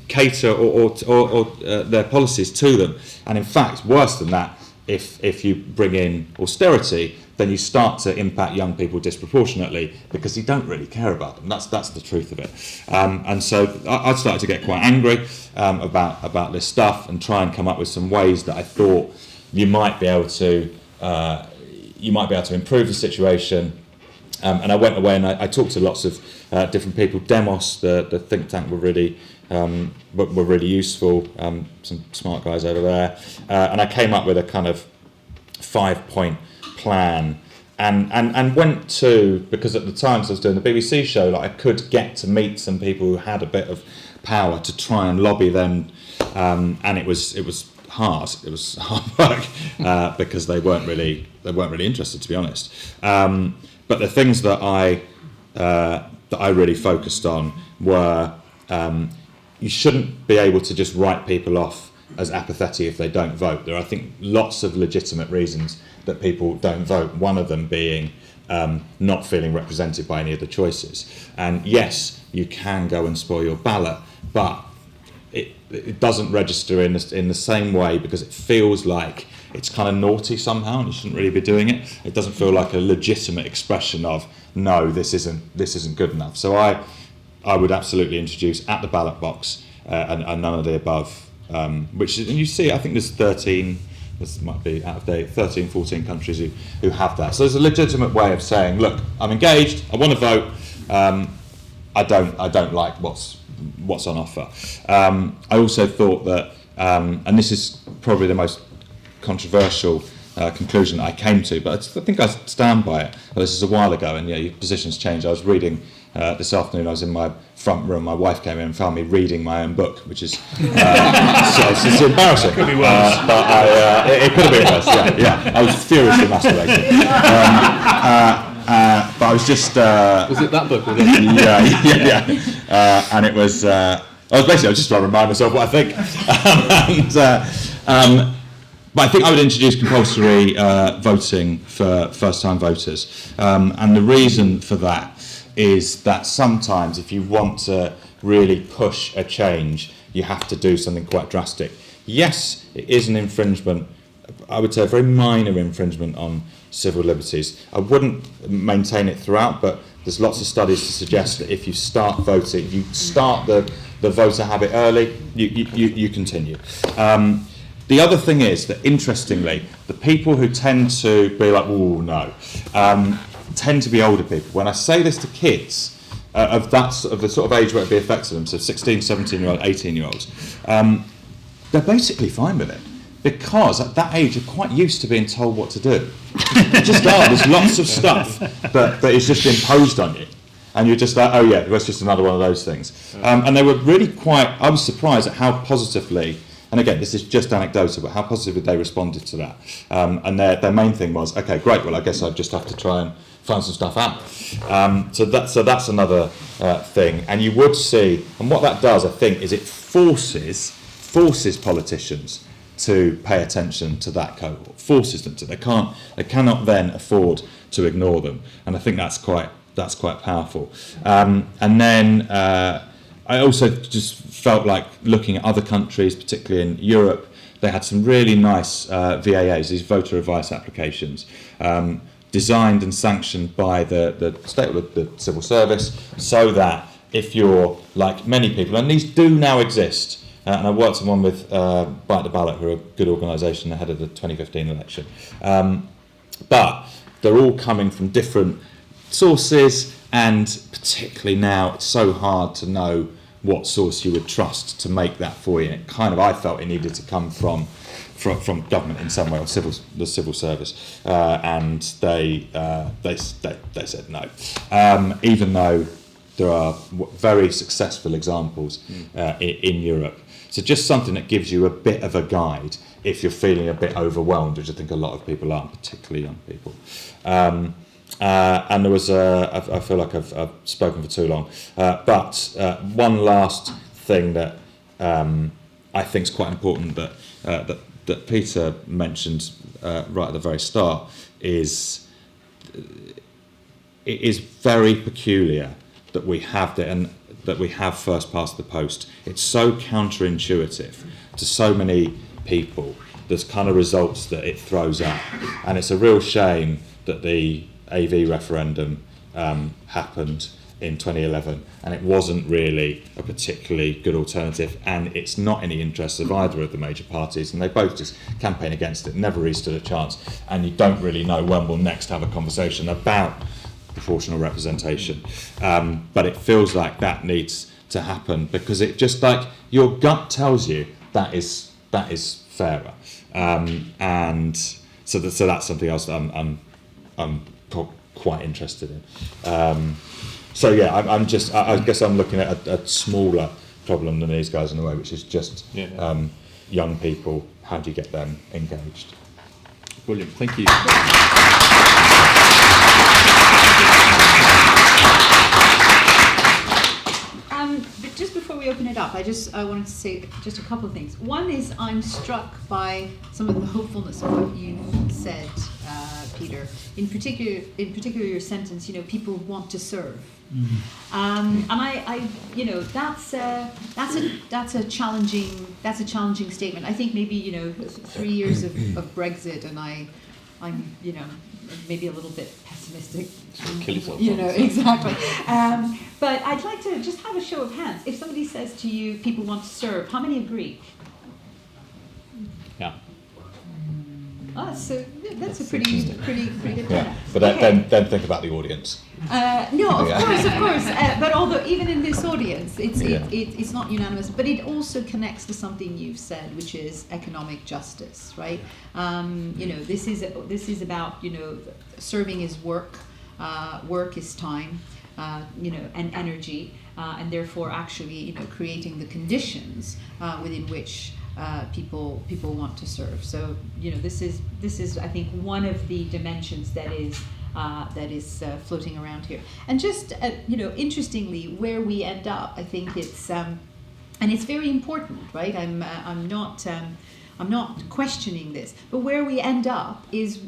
cater or their policies to them. And in fact, worse than that, if you bring in austerity, then you start to impact young people disproportionately, because you don't really care about them. That's the truth of it. And so I started to get quite angry about this stuff, and try and come up with some ways that I thought you might be able to improve the situation. And I went away and I talked to lots of different people. Demos, the think tank, were really useful. Some smart guys over there, and I came up with a kind of 5-point plan. And went to, because at the time, so I was doing the BBC show, like I could get to meet some people who had a bit of power to try and lobby them, and it was hard. It was hard work because they weren't really interested, to be honest. But the things that I really focused on were you shouldn't be able to just write people off as apathetic if they don't vote. There are, I think, lots of legitimate reasons that people don't vote, one of them being not feeling represented by any of the choices. And yes, you can go and spoil your ballot, but it doesn't register in the same way because it feels like it's kind of naughty somehow and you shouldn't really be doing it. It doesn't feel like a legitimate expression of, no, this isn't good enough. So I would absolutely introduce at the ballot box and none of the above, which is, and you see, I think there's 13, this might be out of date, 13, 14 countries who have that. So there's a legitimate way of saying, look, I'm engaged, I want to vote, I don't like what's on offer. I also thought that, and this is probably the most controversial conclusion that I came to, but I think I stand by it. Well, this is a while ago, and your positions change. I was reading this afternoon. I was in my front room. My wife came in and found me reading my own book, which is it's embarrassing. Could be worse. But it could have been worse. Yeah. I was furiously masturbating. But I was just. Was it that book? Was it? Yeah. And it was. I was just trying to remind myself what I think. But I think I would introduce compulsory voting for first-time voters. And the reason for that is that sometimes if you want to really push a change, you have to do something quite drastic. Yes, it is an infringement, I would say a very minor infringement on civil liberties. I wouldn't maintain it throughout, but there's lots of studies to suggest that if you start voting, if you start the voter habit early, you continue. The other thing is that, interestingly, the people who tend to be like, oh, no, tend to be older people. When I say this to kids of the sort of age where it be affected them, so 16, 17-year-old, 18-year-olds, they're basically fine with it. Because at that age, you're quite used to being told what to do. You just are. There's lots of stuff that is just imposed on you. And you're just like, oh, yeah, that's just another one of those things. And they were really I was surprised at how positively, and again, this is just anecdotal, but how positively they responded to that. And their main thing was, okay, great, well, I guess I just have to try and find some stuff out. So that's another thing. And you would see, and what that does, I think, is it forces politicians to pay attention to that cohort, forces them to. They cannot then afford to ignore them. And I think that's quite powerful. And then I also just felt like looking at other countries, particularly in Europe, they had some really nice VAAs, these voter advice applications, designed and sanctioned by the state or the civil service, so that if you're like many people, and these do now exist, and I worked on one with Bite the Ballot, who are a good organisation ahead of the 2015 election, but they're all coming from different sources, and particularly now it's so hard to know what source you would trust to make that for you. And I felt it needed to come from government in some way, or the civil service, and they said no, even though there are very successful examples in Europe. So just something that gives you a bit of a guide if you're feeling a bit overwhelmed, which I think a lot of people are, particularly young people. And there was I feel like I've spoken for too long, but one last thing that I think is quite important that Peter mentioned right at the very start is it is very peculiar that we have that we have first past the post. It's so counterintuitive to so many people, there's kind of results that it throws up, and it's a real shame that the AV referendum happened in 2011, and it wasn't really a particularly good alternative, and it's not in the interests of either of the major parties, and they both just campaign against it, never really stood a chance, and you don't really know when we'll next have a conversation about proportional representation. But it feels like that needs to happen because it just like your gut tells you that is fairer, and so that's something else that I'm quite interested in. So yeah, I guess I'm looking at a smaller problem than these guys in a way, which is just young people. How do you get them engaged? Brilliant, thank you. But just before we open it up, I wanted to say just a couple of things. One is I'm struck by some of the hopefulness of what you said, Peter. In particular, your sentence, people want to serve. Mm-hmm. And I that's a challenging statement. I think maybe 3 years of Brexit, and I'm maybe a little bit pessimistic. Kill yourself. Exactly. But I'd like to just have a show of hands. If somebody says to you, people want to serve, how many agree? Yeah. So that's a pretty good. Yeah, but okay. then think about the audience. No, of course. But although even in this audience, it's not unanimous. But it also connects to something you've said, which is economic justice, right? This is about serving is work, work is time, and energy, and therefore actually creating the conditions within which people want to serve. So this is I think one of the dimensions that is floating around here. And just interestingly, where we end up, I think it's and it's very important, right? I'm not questioning this, but where we end up is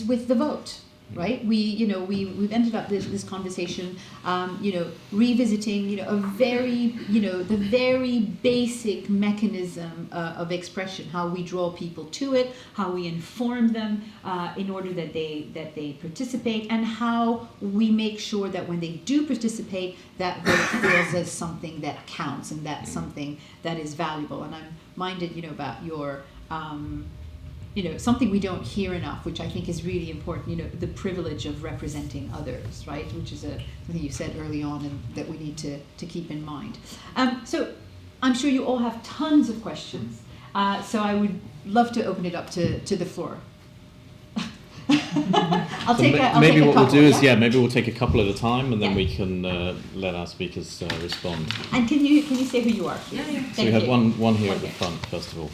with the vote. Right, we've ended up this conversation, revisiting, a very, the very basic mechanism of expression, how we draw people to it, how we inform them in order that they participate, and how we make sure that when they do participate, that vote feels as something that counts and that's something that is valuable. And I'm minded, about your. Something we don't hear enough, which I think is really important, the privilege of representing others, right? Which is something you said early on and that we need to keep in mind. So I'm sure you all have tons of questions. So I would love to open it up to the floor. I'll take a couple. Maybe what we'll do is, maybe we'll take a couple at a time and then we can let our speakers respond. And can you say who you are? Yeah. So we have one here at the front, first of all.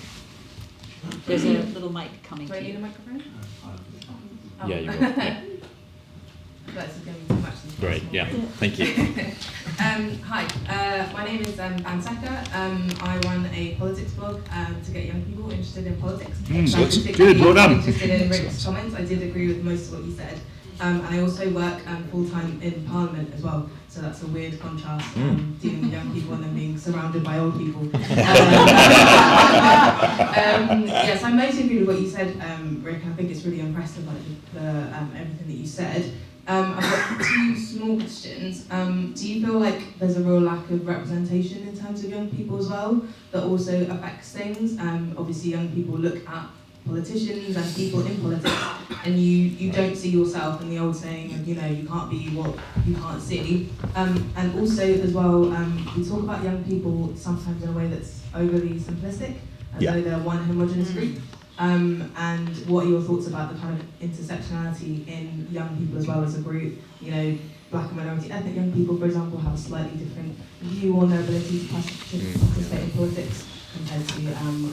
There's a little mic coming Do I to need you. a microphone? Yeah, you will. Yeah. That's going to be too much. Great, yeah, thank you. Hi, my name is Anne Saka. I run a politics blog to get young people interested in politics. That's good, well done. Interested in Rick's comments. I did agree with most of what you said. And I also work full-time in Parliament as well, so that's a weird contrast, dealing with young people and then being surrounded by old people. Yes, I mostly agree with what you said, Rick. I think it's really impressive, everything that you said. I've got two small questions. Do you feel like there's a real lack of representation in terms of young people as well, that also affects things? Obviously, young people look at politicians and people in politics, and you don't see yourself in the old saying of, you can't be what you can't see. And also as well, we talk about young people sometimes in a way that's overly simplistic, as though they're one homogenous group. And what are your thoughts about the kind of intersectionality in young people as well as a group? Black and minority ethnic young people, for example, have a slightly different view on their ability to participate in politics compared to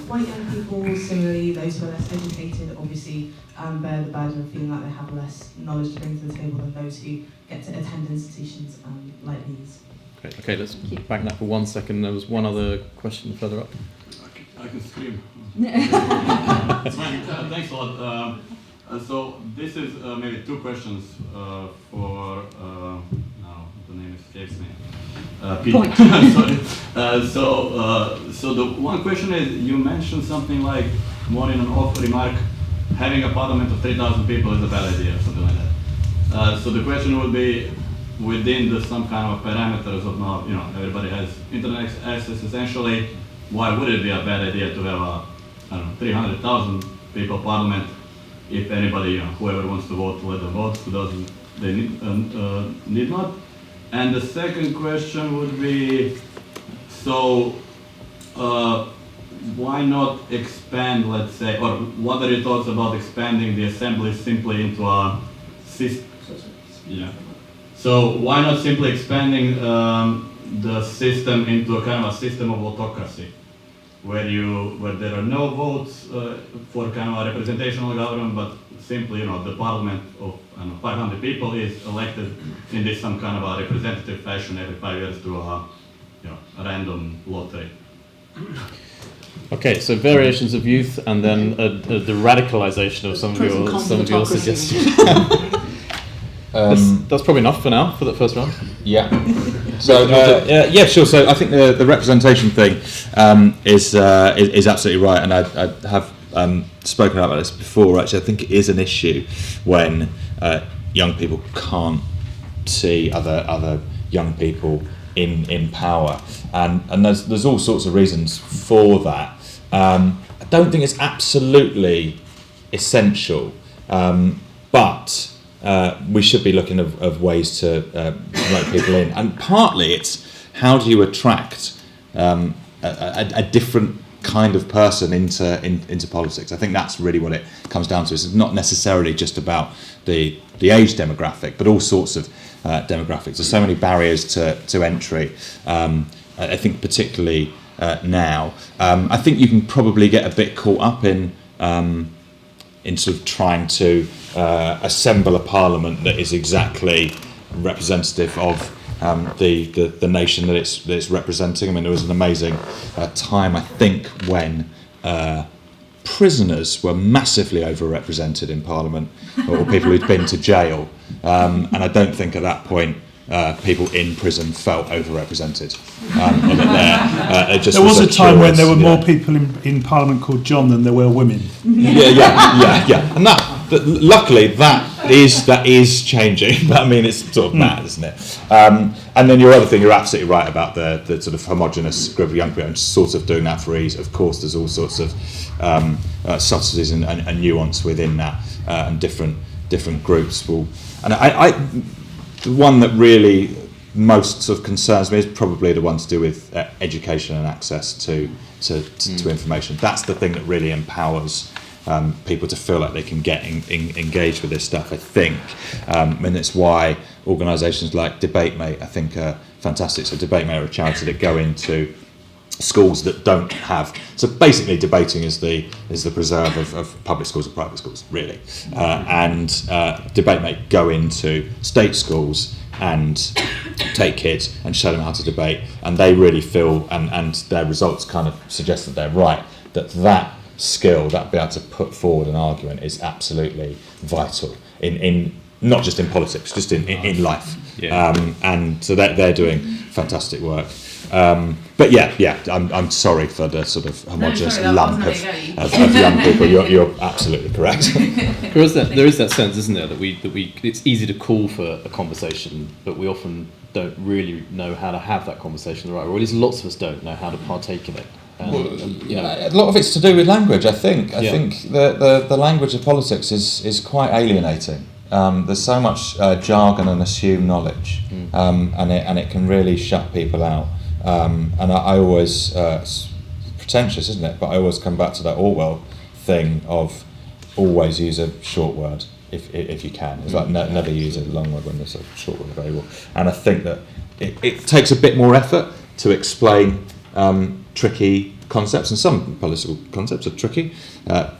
white young people. Similarly, those who are less educated obviously bear the burden of feeling like they have less knowledge to bring to the table than those who get to attend institutions like these. Great. Okay, let's back that for 1 second. There was one other question further up. I can scream. Thanks a lot. So this is maybe two questions for now the name escapes me. Pete. Sorry. So the one question is, you mentioned something like, more in an off remark, having a parliament of 3,000 people is a bad idea or something like that. So the question would be, within some kind of parameters of now, everybody has internet access essentially, why would it be a bad idea to have a 300,000 people parliament? If anybody, whoever wants to vote, let them vote. Who doesn't, they need not. And the second question would be, so why not expand, let's say, or what are your thoughts about expanding the assembly simply into a system? Yeah. So why not simply expanding the system into a kind of a system of autocracy, where there are no votes for kind of a representational government, but simply, the parliament of 500 people is elected in this some kind of a representative fashion every 5 years through a random lottery. Okay, so variations of youth, and then the radicalization of some of your suggestions. That's probably enough for now for the first round. Yeah. So yeah, sure. So I think the representation thing is absolutely right, and I have spoken about this before. Actually, I think it is an issue when young people can't see other young people in power, and there's all sorts of reasons for that. I don't think it's absolutely essential, but we should be looking of ways to promote people in, and partly it's how do you attract a different kind of person into politics. I think that's really what it comes down to. It's not necessarily just about the age demographic, but all sorts of demographics. There's so many barriers to entry. I think particularly now. I think you can probably get a bit caught up in sort of trying to assemble a parliament that is exactly representative of the nation that it's representing. I mean, there was an amazing time, I think, when prisoners were massively overrepresented in Parliament, or people who'd been to jail, and I don't think at that point people in prison felt overrepresented. There was a time when there were more people in Parliament called John than there were women. Yeah. And luckily that is changing. But I mean, it's sort of mad, isn't it? And then your other thing, you're absolutely right about the sort of homogenous group of young people and sort of doing that for ease. Of course, there's all sorts of subtleties and nuance within that, and different groups will. And the one that really most sort of concerns me is probably the one to do with education and access to information. That's the thing that really empowers people to feel like they can get engaged with this stuff, I think. And it's why organisations like DebateMate, I think, are fantastic. So DebateMate are a charity that go into schools that don't have. So basically, debating is the preserve of public schools and private schools, really. And DebateMate go into state schools and take kids and show them how to debate, and they really feel, and their results kind of suggest that they're right, that skill, that be able to put forward an argument, is absolutely vital in not just in politics, just in life. Yeah. And so they're doing fantastic work. But yeah, I'm sorry for the sort of homogenous lump of young people. You're absolutely correct. There is that sense, isn't there, that we it's easy to call for a conversation, but we often don't really know how to have that conversation the right way. Or at least lots of us don't know how to partake in it. A lot of it's to do with language, I think. I think the language of politics is quite alienating. There's so much jargon and assumed knowledge, and it can really shut people out. And I always, it's pretentious, isn't it? But I always come back to that Orwell thing of always use a short word if you can. It's like never use a long word when there's a short word available. And I think that it takes a bit more effort to explain tricky concepts, and some political concepts are tricky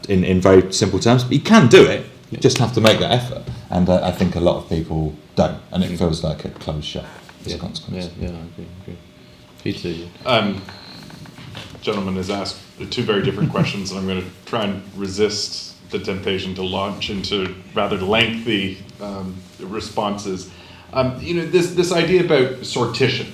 in very simple terms. But you can do it. You just have to make that effort. And I think a lot of people don't, and it feels like a closed shop as a consequence. Yeah, I agree. Peter, gentleman has asked two very different questions, and I'm going to try and resist the temptation to launch into rather lengthy responses. This idea about sortition,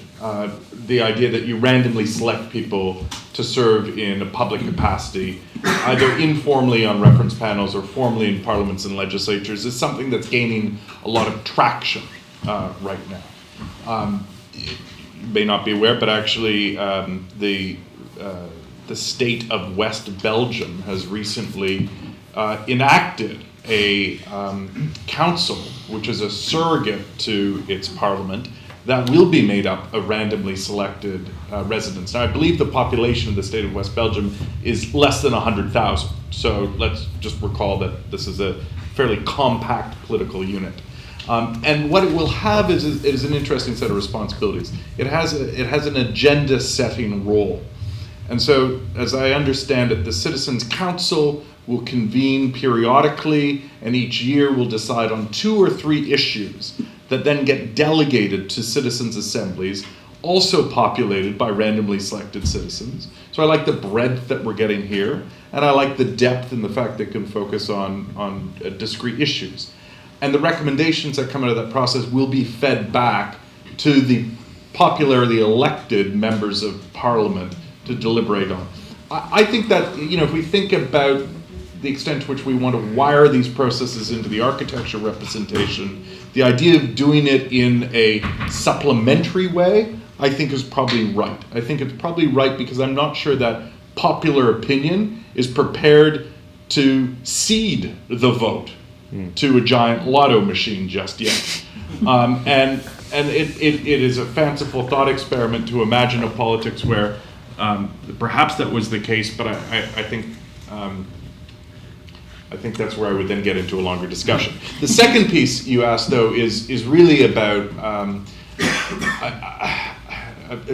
the idea that you randomly select people to serve in a public capacity, either informally on reference panels or formally in parliaments and legislatures, is something that's gaining a lot of traction right now. You may not be aware, but actually the state of West Belgium has recently enacted a council, which is a surrogate to its parliament, that will be made up of randomly selected residents. Now, I believe the population of the state of West Belgium is less than 100,000. So let's just recall that this is a fairly compact political unit. And what it will have is an interesting set of responsibilities. It has an agenda-setting role. And so, as I understand it, the Citizens' Council will convene periodically, and each year will decide on 2 or 3 issues that then get delegated to citizens' assemblies, also populated by randomly selected citizens. So I like the breadth that we're getting here, and I like the depth and the fact that it can focus on discrete issues. And the recommendations that come out of that process will be fed back to the popularly elected members of parliament to deliberate on. I think that, if we think about the extent to which we want to wire these processes into the architecture representation, the idea of doing it in a supplementary way, I think is probably right. I think it's probably right because I'm not sure that popular opinion is prepared to cede the vote to a giant lotto machine just yet. And it is a fanciful thought experiment to imagine a politics where perhaps that was the case, but I think that's where I would then get into a longer discussion. The second piece you asked, though, is really about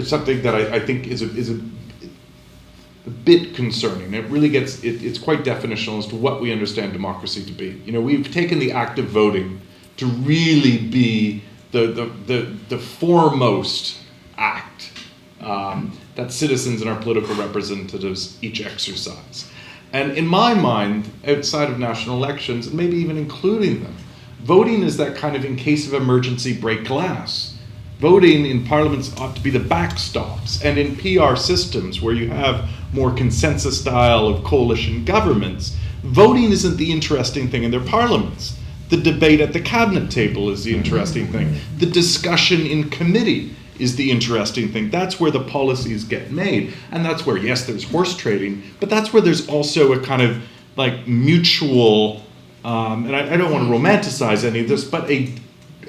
something that I think is a bit concerning. It really it's quite definitional as to what we understand democracy to be. We've taken the act of voting to really be the foremost act that citizens and our political representatives each exercise. And in my mind, outside of national elections, and maybe even including them, voting is that kind of in case of emergency break glass. Voting in parliaments ought to be the backstops. And in PR systems where you have more consensus style of coalition governments, voting isn't the interesting thing in their parliaments. The debate at the cabinet table is the interesting thing. The discussion in committee is the interesting thing. That's where the policies get made. And that's where, yes, there's horse trading, but that's where there's also a kind of like mutual, and I don't want to romanticize any of this, but a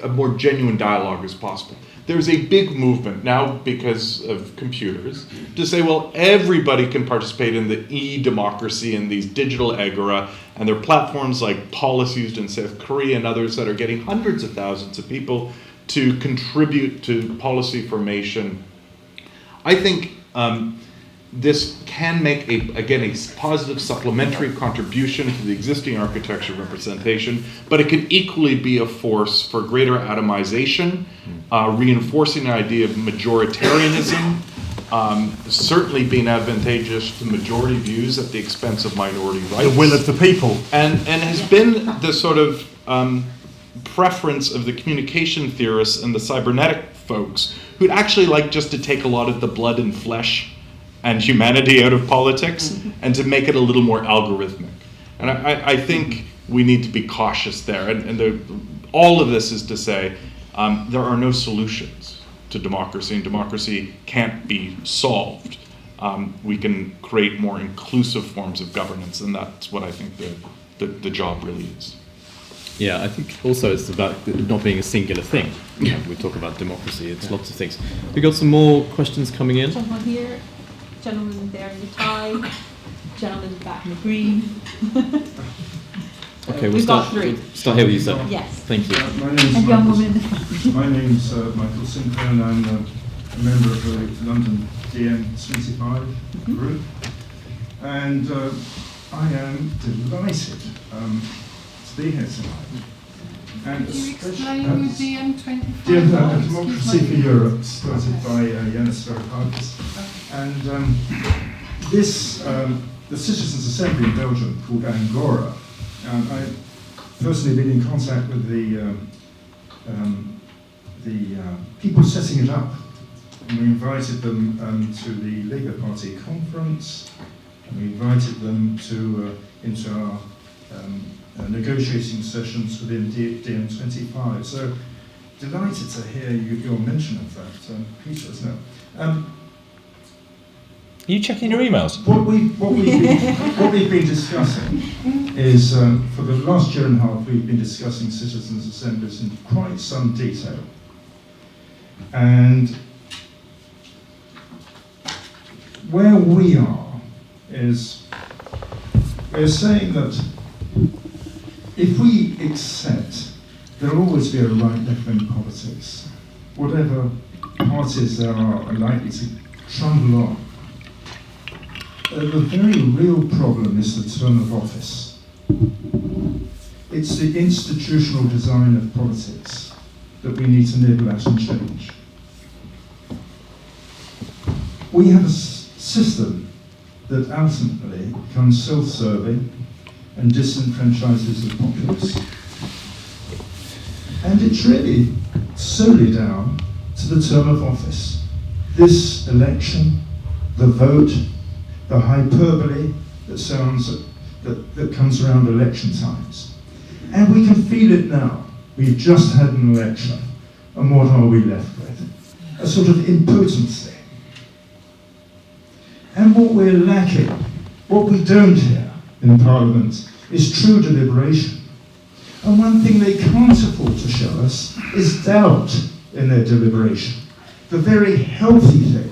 more genuine dialogue is possible. There's a big movement now because of computers to say, well, everybody can participate in the e-democracy and these digital agora, and there are platforms like Policies in South Korea and others that are getting hundreds of thousands of people to contribute to policy formation. I think this can make a positive supplementary contribution to the existing architecture representation, but it can equally be a force for greater atomization, reinforcing the idea of majoritarianism, certainly being advantageous to majority views at the expense of minority rights. The will of the people. And has been the sort of preference of the communication theorists and the cybernetic folks who'd actually like just to take a lot of the blood and flesh and humanity out of politics and to make it a little more algorithmic. And I think we need to be cautious there. And all of this is to say there are no solutions to democracy, and democracy can't be solved. We can create more inclusive forms of governance, and that's what I think the job really is. Yeah, I think also it's about not being a singular thing. We talk about democracy, it's lots of things. We got some more questions coming in. Gentleman here, gentleman there in the tie, gentleman back in the green. Okay, We've got 3. We'll start here with you, sir. Yes. Thank you. And young woman in the front. My name's Michael Sinclair, and I'm a member of the London DM25 group. And I am delighted to be here tonight. And Can you explain your DM25? Democracy for Europe, started by Yanis Varoufakis. And the Citizens' Assembly in Belgium, called Angora. I've personally been in contact with the people setting it up. And we invited them to the Labour Party conference. And we invited them into our negotiating sessions within DM25. So delighted to hear your mention of that, Peter, isn't it? Are you checking your emails? What we've been discussing is, for the last year and a half, we've been discussing citizens' assemblies in quite some detail. And where we are is, we're saying that if we accept there'll always be a right left-wing politics, whatever parties there are likely to trundle on, the very real problem is the term of office. It's the institutional design of politics that we need to nibble at and change. We have a system that ultimately becomes self-serving and disenfranchises the populace. And it's really solely down to the term of office. This election, the vote, the hyperbole that comes around election times. And we can feel it now. We've just had an election, and what are we left with? A sort of impotency. And what we're lacking, what we don't hear in Parliament, is true deliberation. And one thing they can't afford to show us is doubt in their deliberation. The very healthy thing,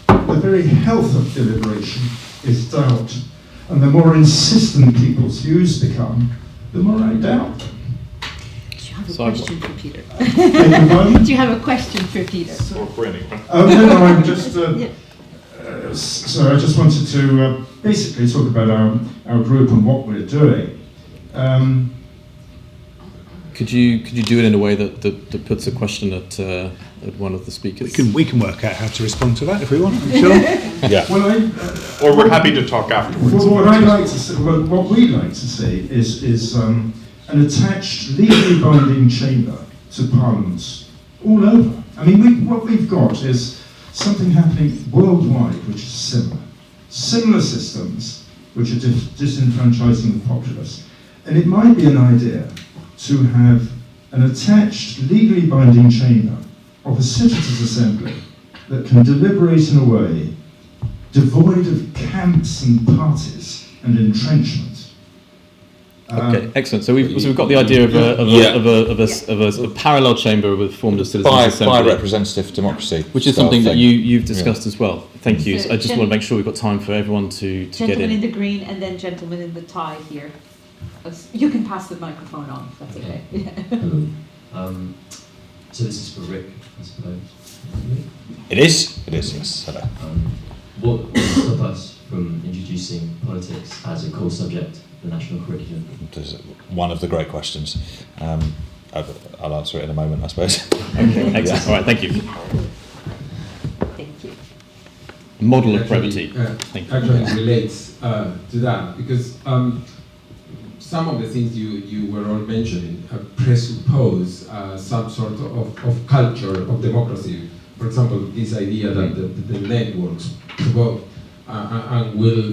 the very health of deliberation is doubt. And the more insistent people's views become, the more I doubt them. Do you have a question for Peter? Beg your pardon? Do you have a question for Peter? Or for anyone. No, I'm just... So I just wanted to basically talk about our group and what we're doing. Could you do it in a way that puts a question at one of the speakers? We can work out how to respond to that if we want. I'm sure. Yeah. Well, or we're happy to talk afterwards. Well, what I'd like to see, what we'd like to see is an attached legally binding chamber to parliaments all over. I mean, what we've got is something happening worldwide which is similar. Similar systems which are disenfranchising the populace. And it might be an idea to have an attached legally binding chamber of a citizens' assembly that can deliberate in a way devoid of camps and parties and entrenchment. Okay, excellent. So we've got the idea of a parallel chamber with formed of citizens' assembly, by representative democracy, which is something that you've discussed as well. Thank you. So I just want to make sure we've got time for everyone to get in. Gentleman in the green and then gentleman in the tie here. You can pass the microphone on, if that's okay. Hello. So this is for Rick, I suppose. It is, yes. Hello. What will stop us from introducing politics as a core subject of the national curriculum? This is one of the great questions. I'll answer it in a moment, I suppose. Okay, excellent. All right, thank you. Thank you. Model of brevity. Thank you. Actually relates to that, because some of the things you were all mentioning presuppose some sort of culture of democracy. For example, this idea that the networks provoke and will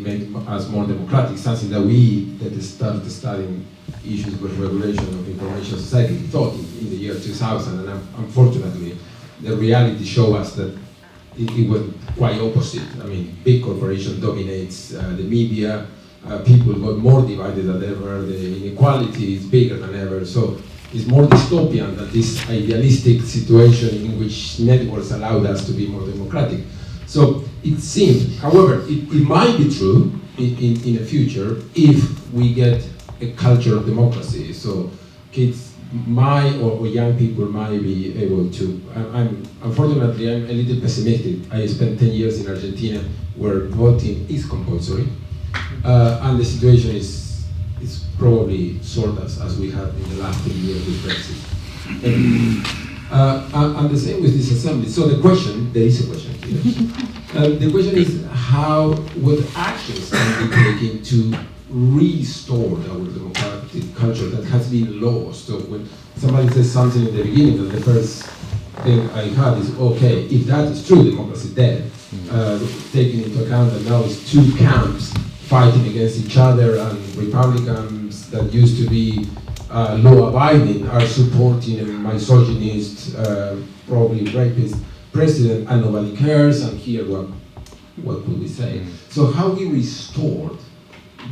make us more democratic, something that we that started studying issues with regulation of information society thought in the year 2000, and unfortunately the reality showed us that it was quite opposite. I mean, big corporation dominates the media, people got more divided than ever, the inequality is bigger than ever, so it's more dystopian than this idealistic situation in which networks allowed us to be more democratic. So it seems, however, it might be true in the future if we get a culture of democracy. So kids or young people might be able to. Unfortunately, I'm a little pessimistic. I spent 10 years in Argentina where voting is compulsory, and the situation is probably sort of as we had in the last 10 years with Brexit. And the same with this assembly. So the question, there is a question here. The question is what actions can be taken to restore our democratic culture that has been lost. So when somebody says something in the beginning, and the first thing I had is, okay, if that is true, democracy is dead, taking into account that now it's two camps fighting against each other, and Republicans that used to be law-abiding are supporting a misogynist, probably rapist president, and nobody cares, and here what could we say? So how we restored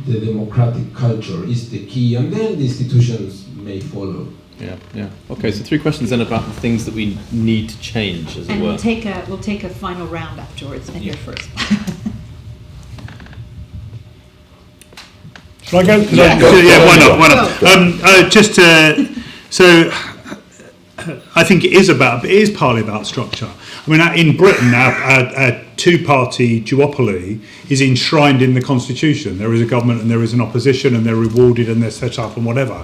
the democratic culture is the key, and then the institutions may follow. Yeah. Okay, so 3 questions then about the things that we need to change, as it And were. we'll take a final round afterwards. And you're first. Shall I go? Why not? So I think it is partly about structure. I mean, in Britain, our two-party duopoly is enshrined in the constitution. There is a government and there is an opposition, and they're rewarded and they're set up and whatever.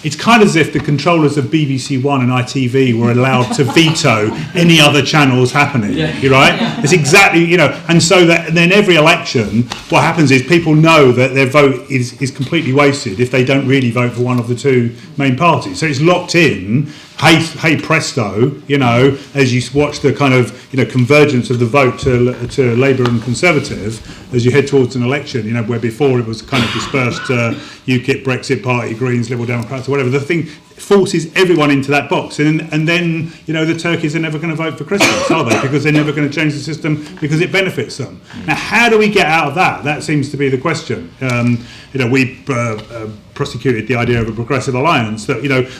It's kind of as if the controllers of BBC One and ITV were allowed to veto any other channels happening. You're right? Yeah. It's exactly, and so that, and then every election, what happens is people know that their vote is completely wasted if they don't really vote for one of the two main parties. So it's locked in. Hey presto, as you watch the kind of convergence of the vote to Labour and Conservative as you head towards an election, where before it was kind of dispersed to UKIP, Brexit Party, Greens, Liberal Democrats, or whatever. The thing forces everyone into that box, and then the turkeys are never going to vote for Christmas, are they? Because they're never going to change the system because it benefits them. Now, how do we get out of that? That seems to be the question. We prosecuted the idea of a progressive alliance. That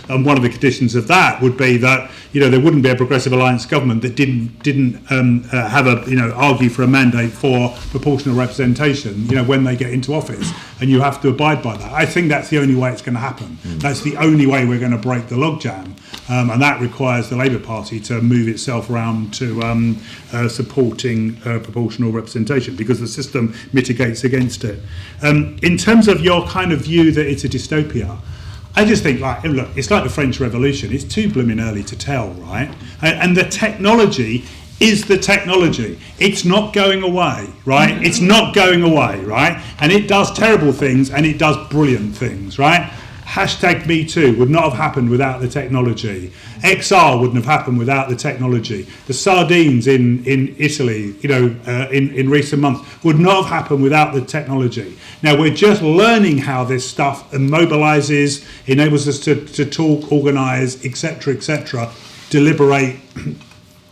and one of the conditions of that would be that there wouldn't be a progressive alliance government that didn't have argue for a mandate for proportional representation. When they get into office, and you have to abide by that. I think that's the only way it's going to happen. That's the only way we're going to break the logjam, and that requires the Labour Party to move itself around to supporting proportional representation, because the system mitigates against it. In terms of your kind of view that it's a dystopia, I just think, look, it's like the French Revolution. It's too blooming early to tell, right? And the technology is the technology. It's not going away, right? It's not going away, right? And it does terrible things and it does brilliant things, right? #MeToo would not have happened without the technology. XR wouldn't have happened without the technology. The sardines in Italy, in recent months, would not have happened without the technology. Now, we're just learning how this stuff mobilises, enables us to talk, organise, etc., deliberate.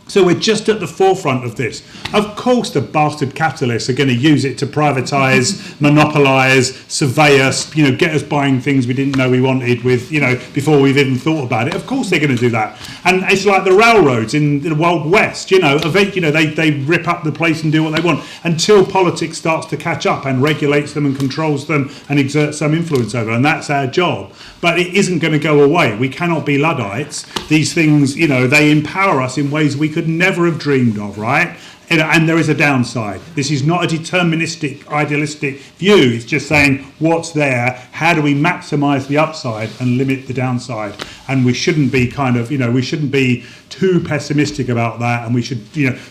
So we're just at the forefront of this. Of course the bastard capitalists are going to use it to privatise, monopolise, survey us, get us buying things we didn't know we wanted with, before we've even thought about it. Of course they're going to do that. And it's like the railroads in the Wild West, they rip up the place and do what they want until politics starts to catch up and regulates them and controls them and exerts some influence over them. And that's our job. But it isn't going to go away. We cannot be Luddites. These things, they empower us in ways we could never have dreamed of, right? And there is a downside. This is not a deterministic, idealistic view. It's just saying what's there, how do we maximise the upside and limit the downside? And we shouldn't be we shouldn't be too pessimistic about that. And we should,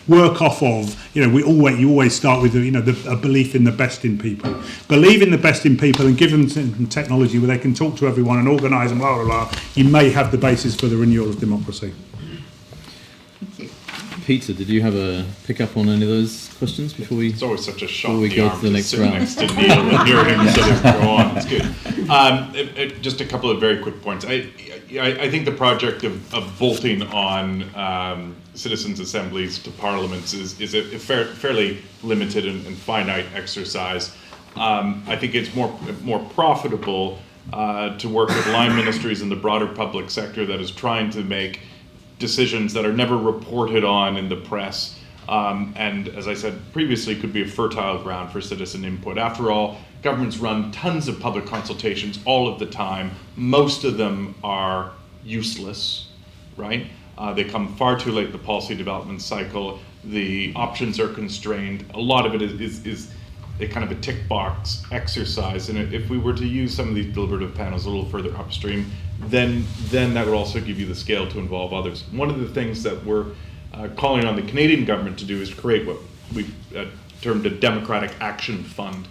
work off of, you always start with, a belief in the best in people. Believe in the best in people and give them some technology where they can talk to everyone and organise and blah, blah, blah. You may have the basis for the renewal of democracy. Peter, did you have a pick up on any of those questions before we? It's always such a shock we go to the next round. Next to Neal and hear him sort of go on. It's good. Just a couple of very quick points. I think the project of bolting on citizens' assemblies to parliaments is a fairly limited and finite exercise. I think it's more profitable to work with line ministries in the broader public sector that is trying to make decisions that are never reported on in the press, and as I said previously, could be a fertile ground for citizen input. After all, governments run tons of public consultations all of the time. Most of them are useless, right? They come far too late in the policy development cycle. The options are constrained. A lot of it is a kind of a tick box exercise, and if we were to use some of these deliberative panels a little further upstream, then that would also give you the scale to involve others. One of the things that we're calling on the Canadian government to do is create what we've termed a Democratic Action Fund,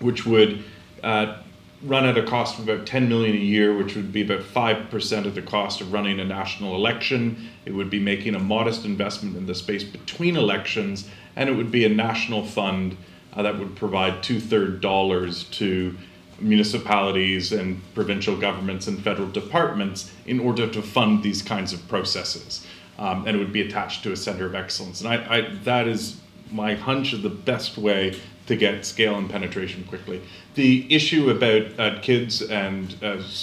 which would run at a cost of about $10 million a year, which would be about 5% of the cost of running a national election. It would be making a modest investment in the space between elections, and it would be a national fund that would provide $2/3 to municipalities and provincial governments and federal departments in order to fund these kinds of processes. And it would be attached to a center of excellence. And that is my hunch is the best way to get scale and penetration quickly. The issue about kids and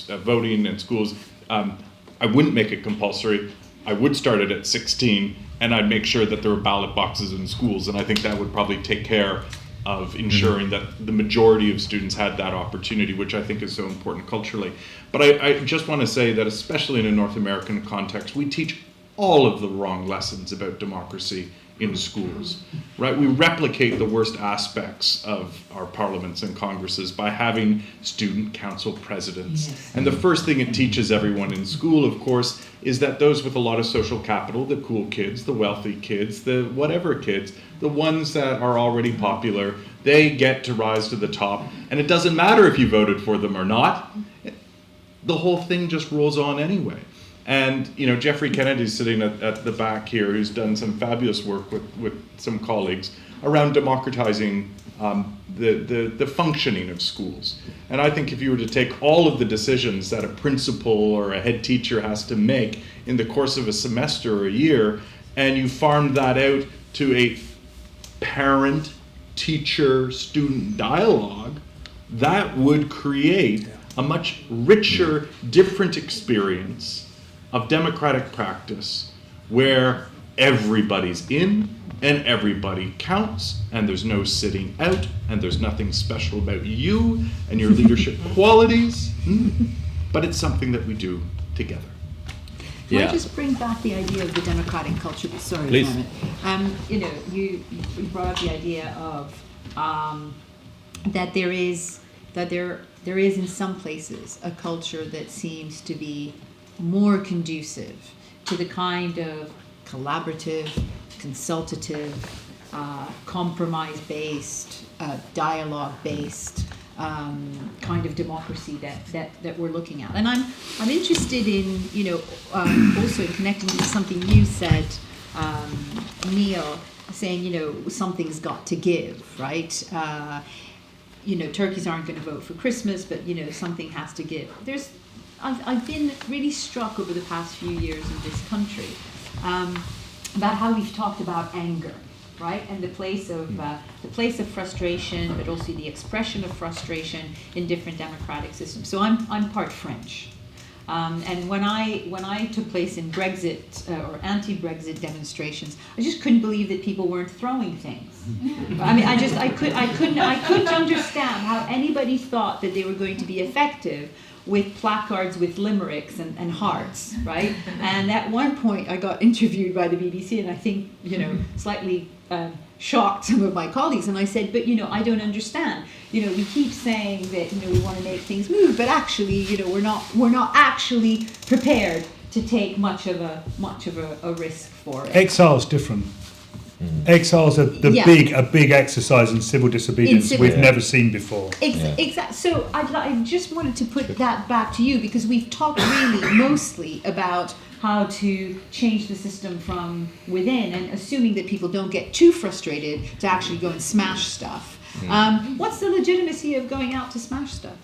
voting and schools, I wouldn't make it compulsory. I would start it at 16, and I'd make sure that there were ballot boxes in schools, and I think that would probably take care of ensuring that the majority of students had that opportunity, which I think is so important culturally. But I just want to say that, especially in a North American context, we teach all of the wrong lessons about democracy in schools, right? We replicate the worst aspects of our parliaments and congresses by having student council presidents. Yes. And the first thing it teaches everyone in school, of course, is that those with a lot of social capital, the cool kids, the wealthy kids, the whatever kids, the ones that are already popular, they get to rise to the top. And it doesn't matter if you voted for them or not. The whole thing just rolls on anyway. And Jeffrey Kennedy's sitting at the back here, who's done some fabulous work with some colleagues around democratizing the functioning of schools. And I think if you were to take all of the decisions that a principal or a head teacher has to make in the course of a semester or a year, and you farmed that out to a parent, teacher, student dialogue, that would create a much richer, different experience of democratic practice where everybody's in and everybody counts and there's no sitting out and there's nothing special about you and your leadership qualities, but it's something that we do together. Can I just bring back the idea of the democratic culture? Sorry, please. You brought up the idea of that there is in some places a culture that seems to be more conducive to the kind of collaborative, consultative, compromise-based, dialogue-based kind of democracy that we're looking at. And I'm interested in also in connecting to something you said, Neal, saying something's got to give, right? Turkeys aren't going to vote for Christmas, but something has to give. I've been really struck over the past few years in this country about how we've talked about anger, right, and the place of frustration, but also the expression of frustration in different democratic systems. So I'm part French, and when I took place in Brexit or anti-Brexit demonstrations, I just couldn't believe that people weren't throwing things. I mean, I couldn't understand how anybody thought that they were going to be effective with placards with limericks and hearts, right? And at one point I got interviewed by the BBC, and I think, slightly shocked some of my colleagues, and I said, but I don't understand. We keep saying that we want to make things move, but actually, we're not actually prepared to take much of a risk for it. Exile's different. Exile's a big exercise in civil disobedience we've never seen before. Exactly. So I just wanted to put that back to you, because we've talked really mostly about how to change the system from within, and assuming that people don't get too frustrated to actually go and smash stuff. What's the legitimacy of going out to smash stuff?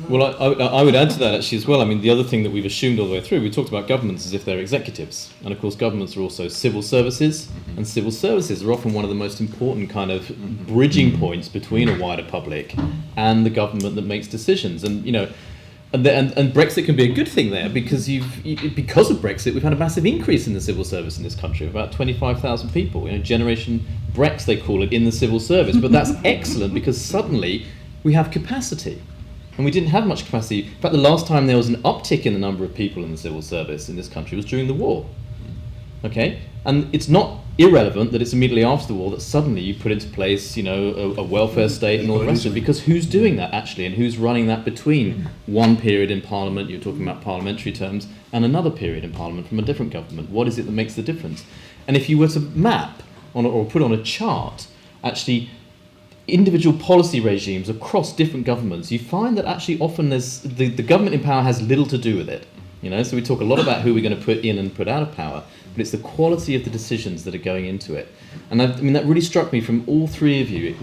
Well, I would add to that actually as well. I mean, the other thing that we've assumed all the way through, we talked about governments as if they're executives. And of course, governments are also civil services. And civil services are often one of the most important kind of bridging points between a wider public and the government that makes decisions. And, and Brexit can be a good thing there, because because of Brexit, we've had a massive increase in the civil service in this country, about 25,000 people, Generation Brex, they call it, in the civil service. But that's excellent, because suddenly we have capacity. And we didn't have much capacity. In fact, the last time there was an uptick in the number of people in the civil service in this country was during the war. Okay? And it's not irrelevant that it's immediately after the war that suddenly you put into place, a welfare state and all the rest of it, because who's doing that actually, and who's running that between one period in Parliament, you're talking about parliamentary terms, and another period in Parliament from a different government? What is it that makes the difference? And if you were to map or put on a chart, actually, individual policy regimes across different governments, you find that actually often the government in power has little to do with it. So we talk a lot about who we're going to put in and put out of power, but it's the quality of the decisions that are going into it. And that really struck me from all three of you,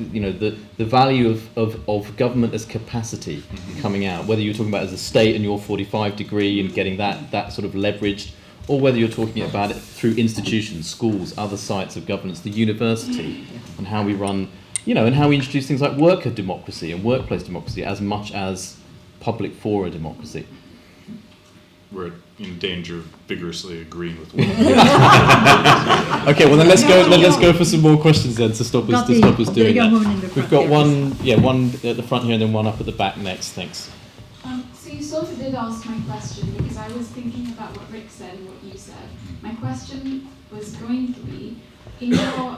the value of government as capacity coming out, whether you're talking about as a state and your 45 degree and getting that sort of leveraged, or whether you're talking about it through institutions, schools, other sites of governance, the university, and how we run, and how we introduce things like worker democracy and workplace democracy as much as public fora democracy. We're in danger of vigorously agreeing with one. Okay, well then let's go for some more questions then to stop us doing that. We've got one at the front here and then one up at the back next. Thanks. So you sort of did ask my question because I was thinking about what Rick said and what you said. My question was going to be, in your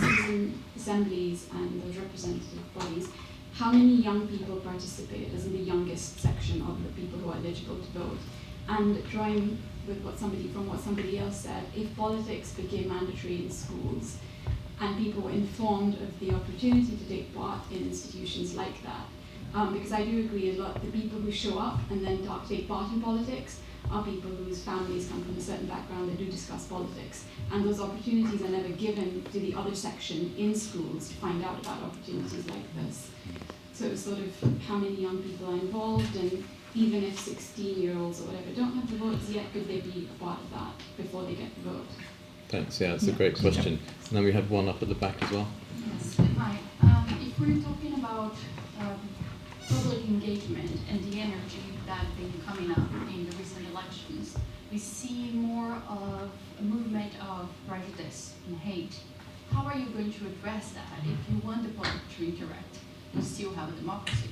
citizen assemblies and those representative bodies, how many young people participated as in the youngest section of the people who are eligible to vote? And drawing with what somebody else said, if politics became mandatory in schools and people were informed of the opportunity to take part in institutions like that, because I do agree a lot, the people who show up and then take part in politics are people whose families come from a certain background that do discuss politics. And those opportunities are never given to the other section in schools to find out about opportunities like this. So it's sort of how many young people are involved, and even if 16-year-olds or whatever don't have the votes yet, could they be a part of that before they get the vote? Thanks, yeah, that's a great question. And then we had one up at the back as well. Yes, hi. If we're talking about public engagement and the energy that's been coming up in the recent elections, we see more of a movement of prejudice and hate. How are you going to address that if you want the public to interact and still have a democracy?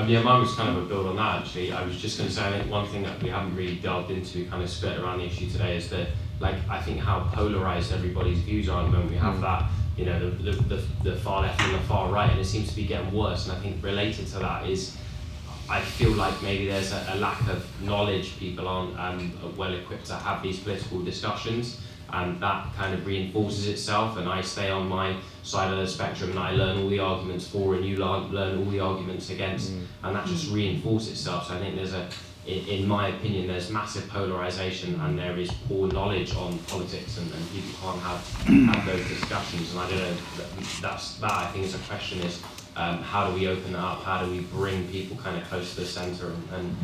Yeah, mine was kind of a build on that actually. I was just going to say, I think one thing that we haven't really delved into, kind of split around the issue today, is that, I think how polarised everybody's views are at the moment. We have that, the far left and the far right, and it seems to be getting worse. And I think related to that is, I feel like maybe there's a lack of knowledge. People aren't well equipped to have these political discussions, and that kind of reinforces itself. And I stay on my side of the spectrum and I learn all the arguments for, and you learn all the arguments against, and that just reinforces itself. So I think there's in my opinion, there's massive polarisation and there is poor knowledge on politics, and people can't have those discussions. And I don't know, that I think is a question, is how do we open that up? How do we bring people kind of close to the centre and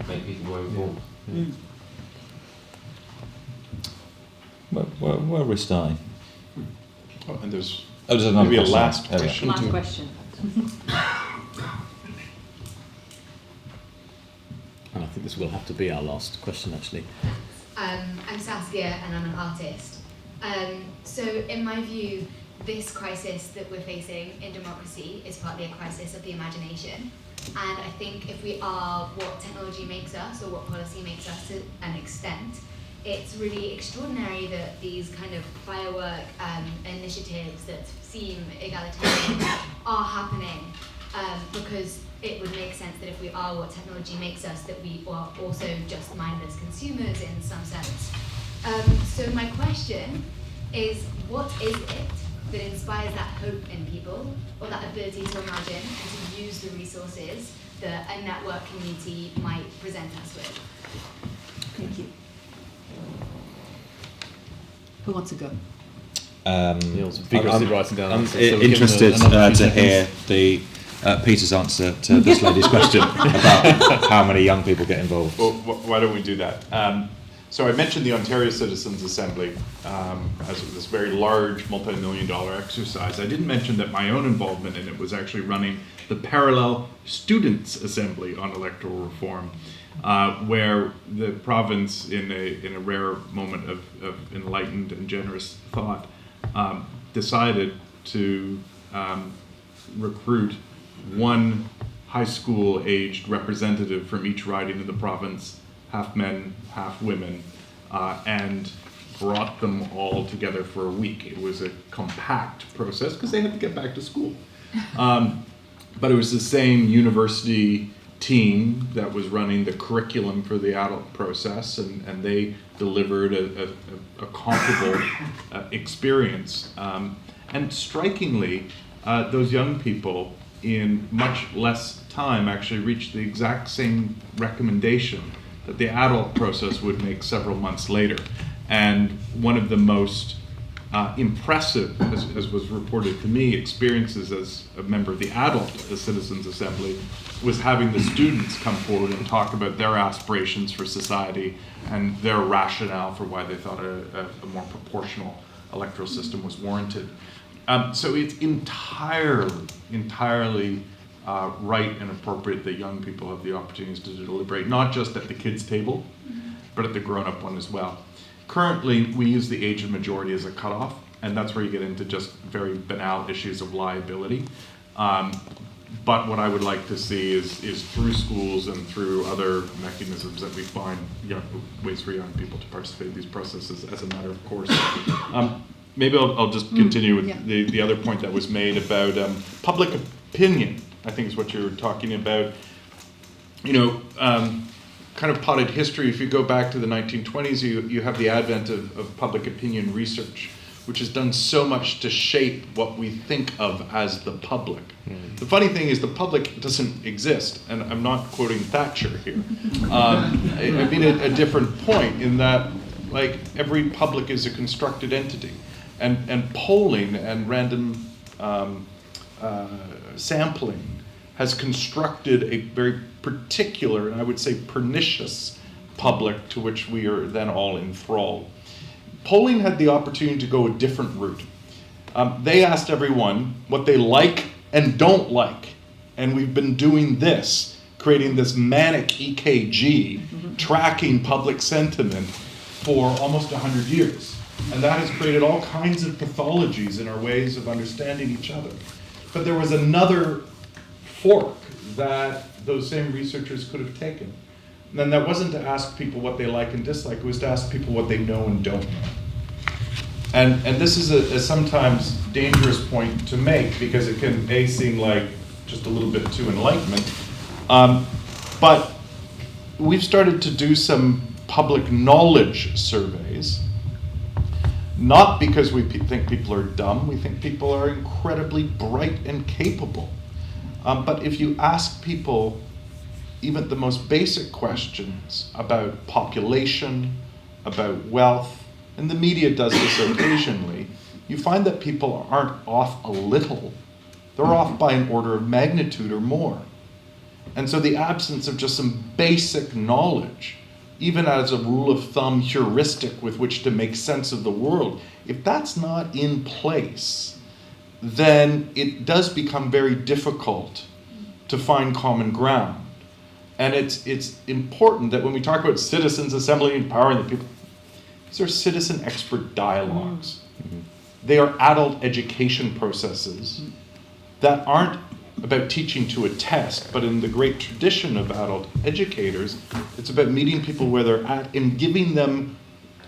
make people more informed? Where are we starting? Oh, and there's another maybe question. A last question. Last question. And I think this will have to be our last question, actually. I'm Saskia and I'm an artist. So in my view, this crisis that we're facing in democracy is partly a crisis of the imagination. And I think if we are what technology makes us, or what policy makes us to an extent, it's really extraordinary that these kind of firework initiatives that seem egalitarian are happening, because it would make sense that if we are what technology makes us, that we are also just mindless consumers in some sense. So my question is, what is it that inspires that hope in people, or that ability to imagine and to use the resources that a network community might present us with? Thank you. Who wants to go? Neal's vigorously writing down. I'm interested to hear the Peter's answer to this lady's question about how many young people get involved. Well, why don't we do that? So I mentioned the Ontario Citizens Assembly as this very large multi-million-dollar exercise. I didn't mention that my own involvement in it was actually running the parallel Students' Assembly on electoral reform, where the province, in a rare moment of enlightened and generous thought, decided to recruit one high school aged representative from each riding of the province, half men, half women, and brought them all together for a week. It was a compact process because they had to get back to school. But it was the same university team that was running the curriculum for the adult process, and they delivered a comparable experience. And strikingly, those young people, in much less time, actually reached the exact same recommendation that the adult process would make several months later. And one of the most impressive, as was reported to me, experiences as a member of the adult Citizens Assembly was having the students come forward and talk about their aspirations for society and their rationale for why they thought a more proportional electoral system was warranted. So it's entirely right and appropriate that young people have the opportunities to deliberate, not just at the kids' table, but at the grown-up one as well. Currently, we use the age of majority as a cutoff, and that's where you get into just very banal issues of liability. But what I would like to see is through schools and through other mechanisms that we find ways for young people to participate in these processes as a matter of course. Maybe I'll just continue with the other point that was made about public opinion, I think is what you were talking about. Kind of potted history, if you go back to the 1920s, you have the advent of public opinion research, which has done so much to shape what we think of as the public. The funny thing is the public doesn't exist, and I'm not quoting Thatcher here. I mean a different point in that, like, every public is a constructed entity, and polling and random sampling has constructed a very particular, and I would say pernicious, public to which we are then all enthralled. Polling had the opportunity to go a different route. They asked everyone what they like and don't like, and we've been doing this, creating this manic EKG, tracking public sentiment for almost 100 years. And that has created all kinds of pathologies in our ways of understanding each other. But there was another fork that those same researchers could have taken. And that wasn't to ask people what they like and dislike, it was to ask people what they know and don't know. And this is a sometimes dangerous point to make, because it can seem like just a little bit too enlightenment. But we've started to do some public knowledge surveys, not because we think people are dumb, we think people are incredibly bright and capable. But if you ask people even the most basic questions about population, about wealth, and the media does this occasionally, you find that people aren't off a little, they're off by an order of magnitude or more. And so the absence of just some basic knowledge, even as a rule of thumb heuristic with which to make sense of the world, if that's not in place, then it does become very difficult to find common ground. And it's important that when we talk about citizens assembly and empowering the people, these are citizen expert dialogues. They are adult education processes that aren't about teaching to a test, but in the great tradition of adult educators, it's about meeting people where they're at and giving them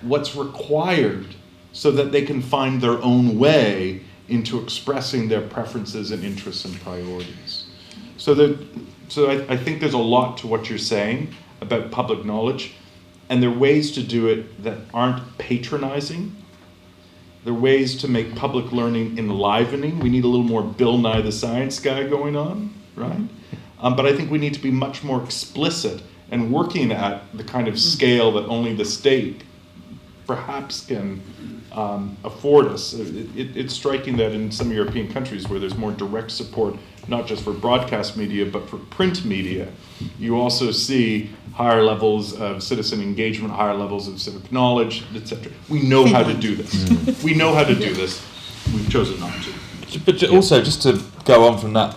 what's required so that they can find their own way into expressing their preferences and interests and priorities. So I think there's a lot to what you're saying about public knowledge, and there are ways to do it that aren't patronizing. There are ways to make public learning enlivening. We need a little more Bill Nye the Science Guy going on, right? But I think we need to be much more explicit and working at the kind of scale that only the state perhaps can afford us. It's striking that in some European countries where there's more direct support, not just for broadcast media, but for print media, you also see higher levels of citizen engagement, higher levels of civic knowledge, etc. We know how to do this. We know how to do this. We've chosen not to. But also, just to go on from that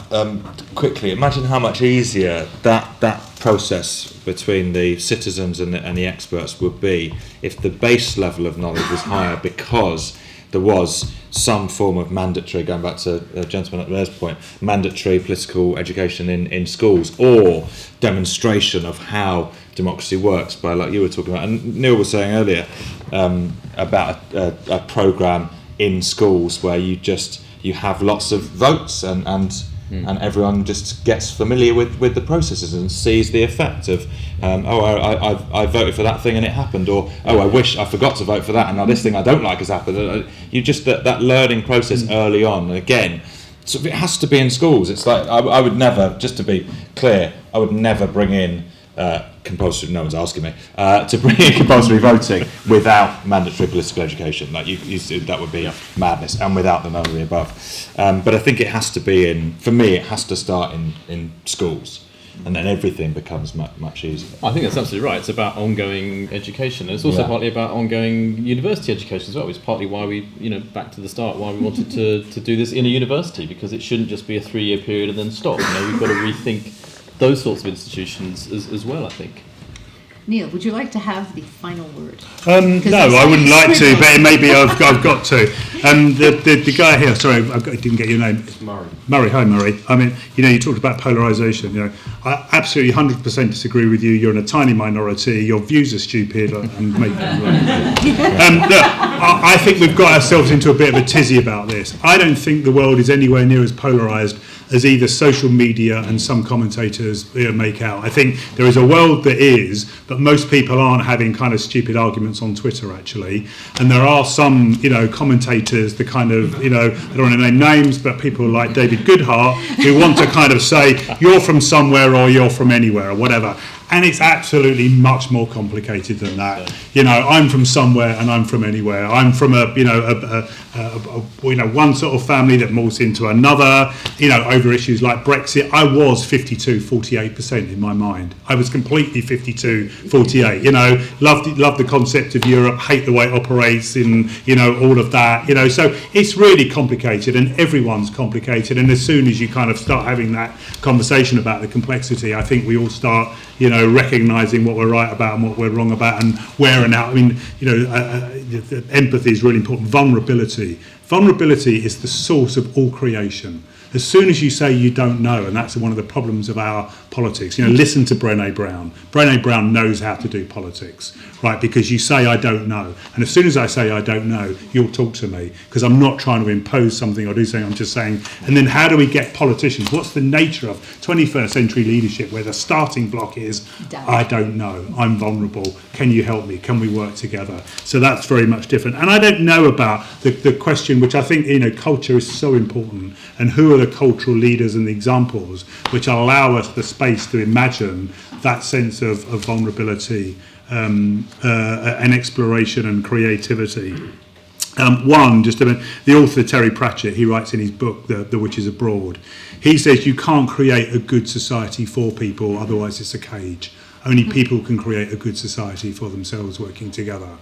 quickly, imagine how much easier that process between the citizens and the experts would be if the base level of knowledge was higher, because there was some form of mandatory, going back to the gentleman at Blair's point, mandatory political education in schools, or demonstration of how democracy works by, like you were talking about, and Neal was saying earlier, about a programme in schools where you have lots of votes and everyone just gets familiar with the processes and sees the effect of I voted for that thing and it happened, or I forgot to vote for that and now this thing I don't like has happened. You just that learning process early on, and again, so it has to be in schools. It's like I would never, just to be clear, I would never bring in compulsory, no one's asking me, to bring in compulsory voting without mandatory political education. Like you that would be madness, and without the none of the above. But I think it has to be for me, it has to start in schools. And then everything becomes much easier. I think that's absolutely right. It's about ongoing education. And it's also partly about ongoing university education as well. It's partly why we, back to the start, why we wanted to do this in a university, because it shouldn't just be a 3-year period and then stop. We've got to rethink those sorts of institutions as well, I think. Neal, would you like to have the final word? No, I wouldn't like to, but maybe I've got to. The guy here, sorry, I didn't get your name. It's Murray. Murray, hi Murray. I mean, you talked about polarisation. I absolutely 100% disagree with you. You're in a tiny minority. Your views are stupid. And maybe look, I think we've got ourselves into a bit of a tizzy about this. I don't think the world is anywhere near as polarised as either social media and some commentators make out. I think there is a world that is, but most people aren't having kind of stupid arguments on Twitter, actually. And there are some, commentators, the kind of, I don't want to name names, but people like David Goodhart, who want to kind of say, you're from somewhere or you're from anywhere or whatever. And it's absolutely much more complicated than that. I'm from somewhere and I'm from anywhere. I'm from one sort of family that morphs into another, over issues like Brexit. I was 52-48% in my mind. I was completely 52-48, love the concept of Europe, hate the way it operates in, all of that, so it's really complicated and everyone's complicated. And as soon as you kind of start having that conversation about the complexity, I think we all start, recognising what we're right about and what we're wrong about and where and how. I mean, empathy is really important. Vulnerability is the source of all creation. As soon as you say you don't know, and that's one of the problems of our politics, listen to Brené Brown. Brené Brown knows how to do politics, right? Because you say, I don't know. And as soon as I say, I don't know, you'll talk to me, because I'm not trying to impose something or do something, I'm just saying. And then how do we get politicians? What's the nature of 21st century leadership, where the starting block is, I don't know, I'm vulnerable, can you help me, can we work together? So that's very much different. And I don't know about the question, which I think, culture is so important, and who are the cultural leaders and the examples which allow us the space to imagine that sense of vulnerability and exploration and creativity. The author Terry Pratchett, he writes in his book The Witches Abroad, he says you can't create a good society for people, otherwise it's a cage. Only people can create a good society for themselves working together.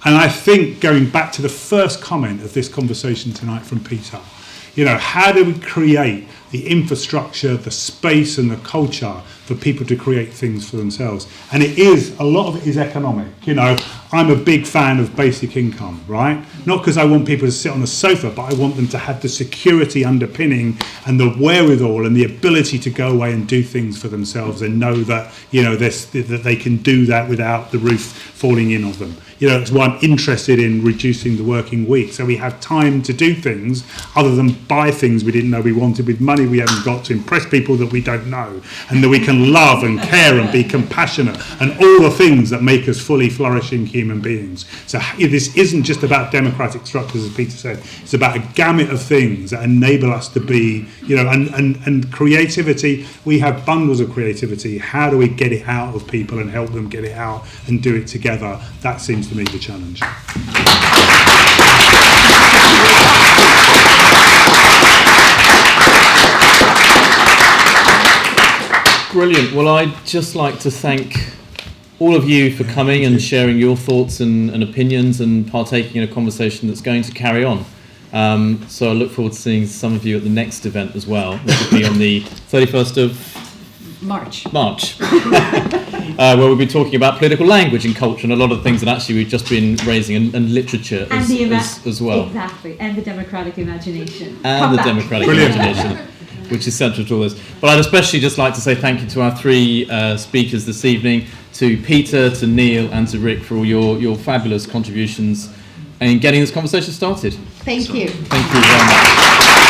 And I think, going back to the first comment of this conversation tonight from Peter, how do we create the infrastructure, the space and the culture for people to create things for themselves? And a lot of it is economic. I'm a big fan of basic income, right? Not because I want people to sit on a sofa, but I want them to have the security underpinning and the wherewithal and the ability to go away and do things for themselves and know that, that they can do that without the roof falling in on them. That's why I'm interested in reducing the working week, so we have time to do things other than buy things we didn't know we wanted with money we haven't got, to impress people that we don't know, and that we can love and care and be compassionate and all the things that make us fully flourishing human beings. So this isn't just about democratic structures, as Peter said. It's about a gamut of things that enable us to be, and creativity. We have bundles of creativity. How do we get it out of people and help them get it out and do it together? That seems to me the challenge. Brilliant. Well, I'd just like to thank all of you for coming and sharing your thoughts and opinions and partaking in a conversation that's going to carry on. So I look forward to seeing some of you at the next event as well, which will be on the 31st of March. Where we'll be talking about political language and culture and a lot of things that actually we've just been raising, and literature as well. Exactly, and the democratic imagination. And the democratic imagination, which is central to all this. But I'd especially just like to say thank you to our three speakers this evening, to Peter, to Neal and to Rick for all your fabulous contributions in getting this conversation started. Thank you. Thank you very much.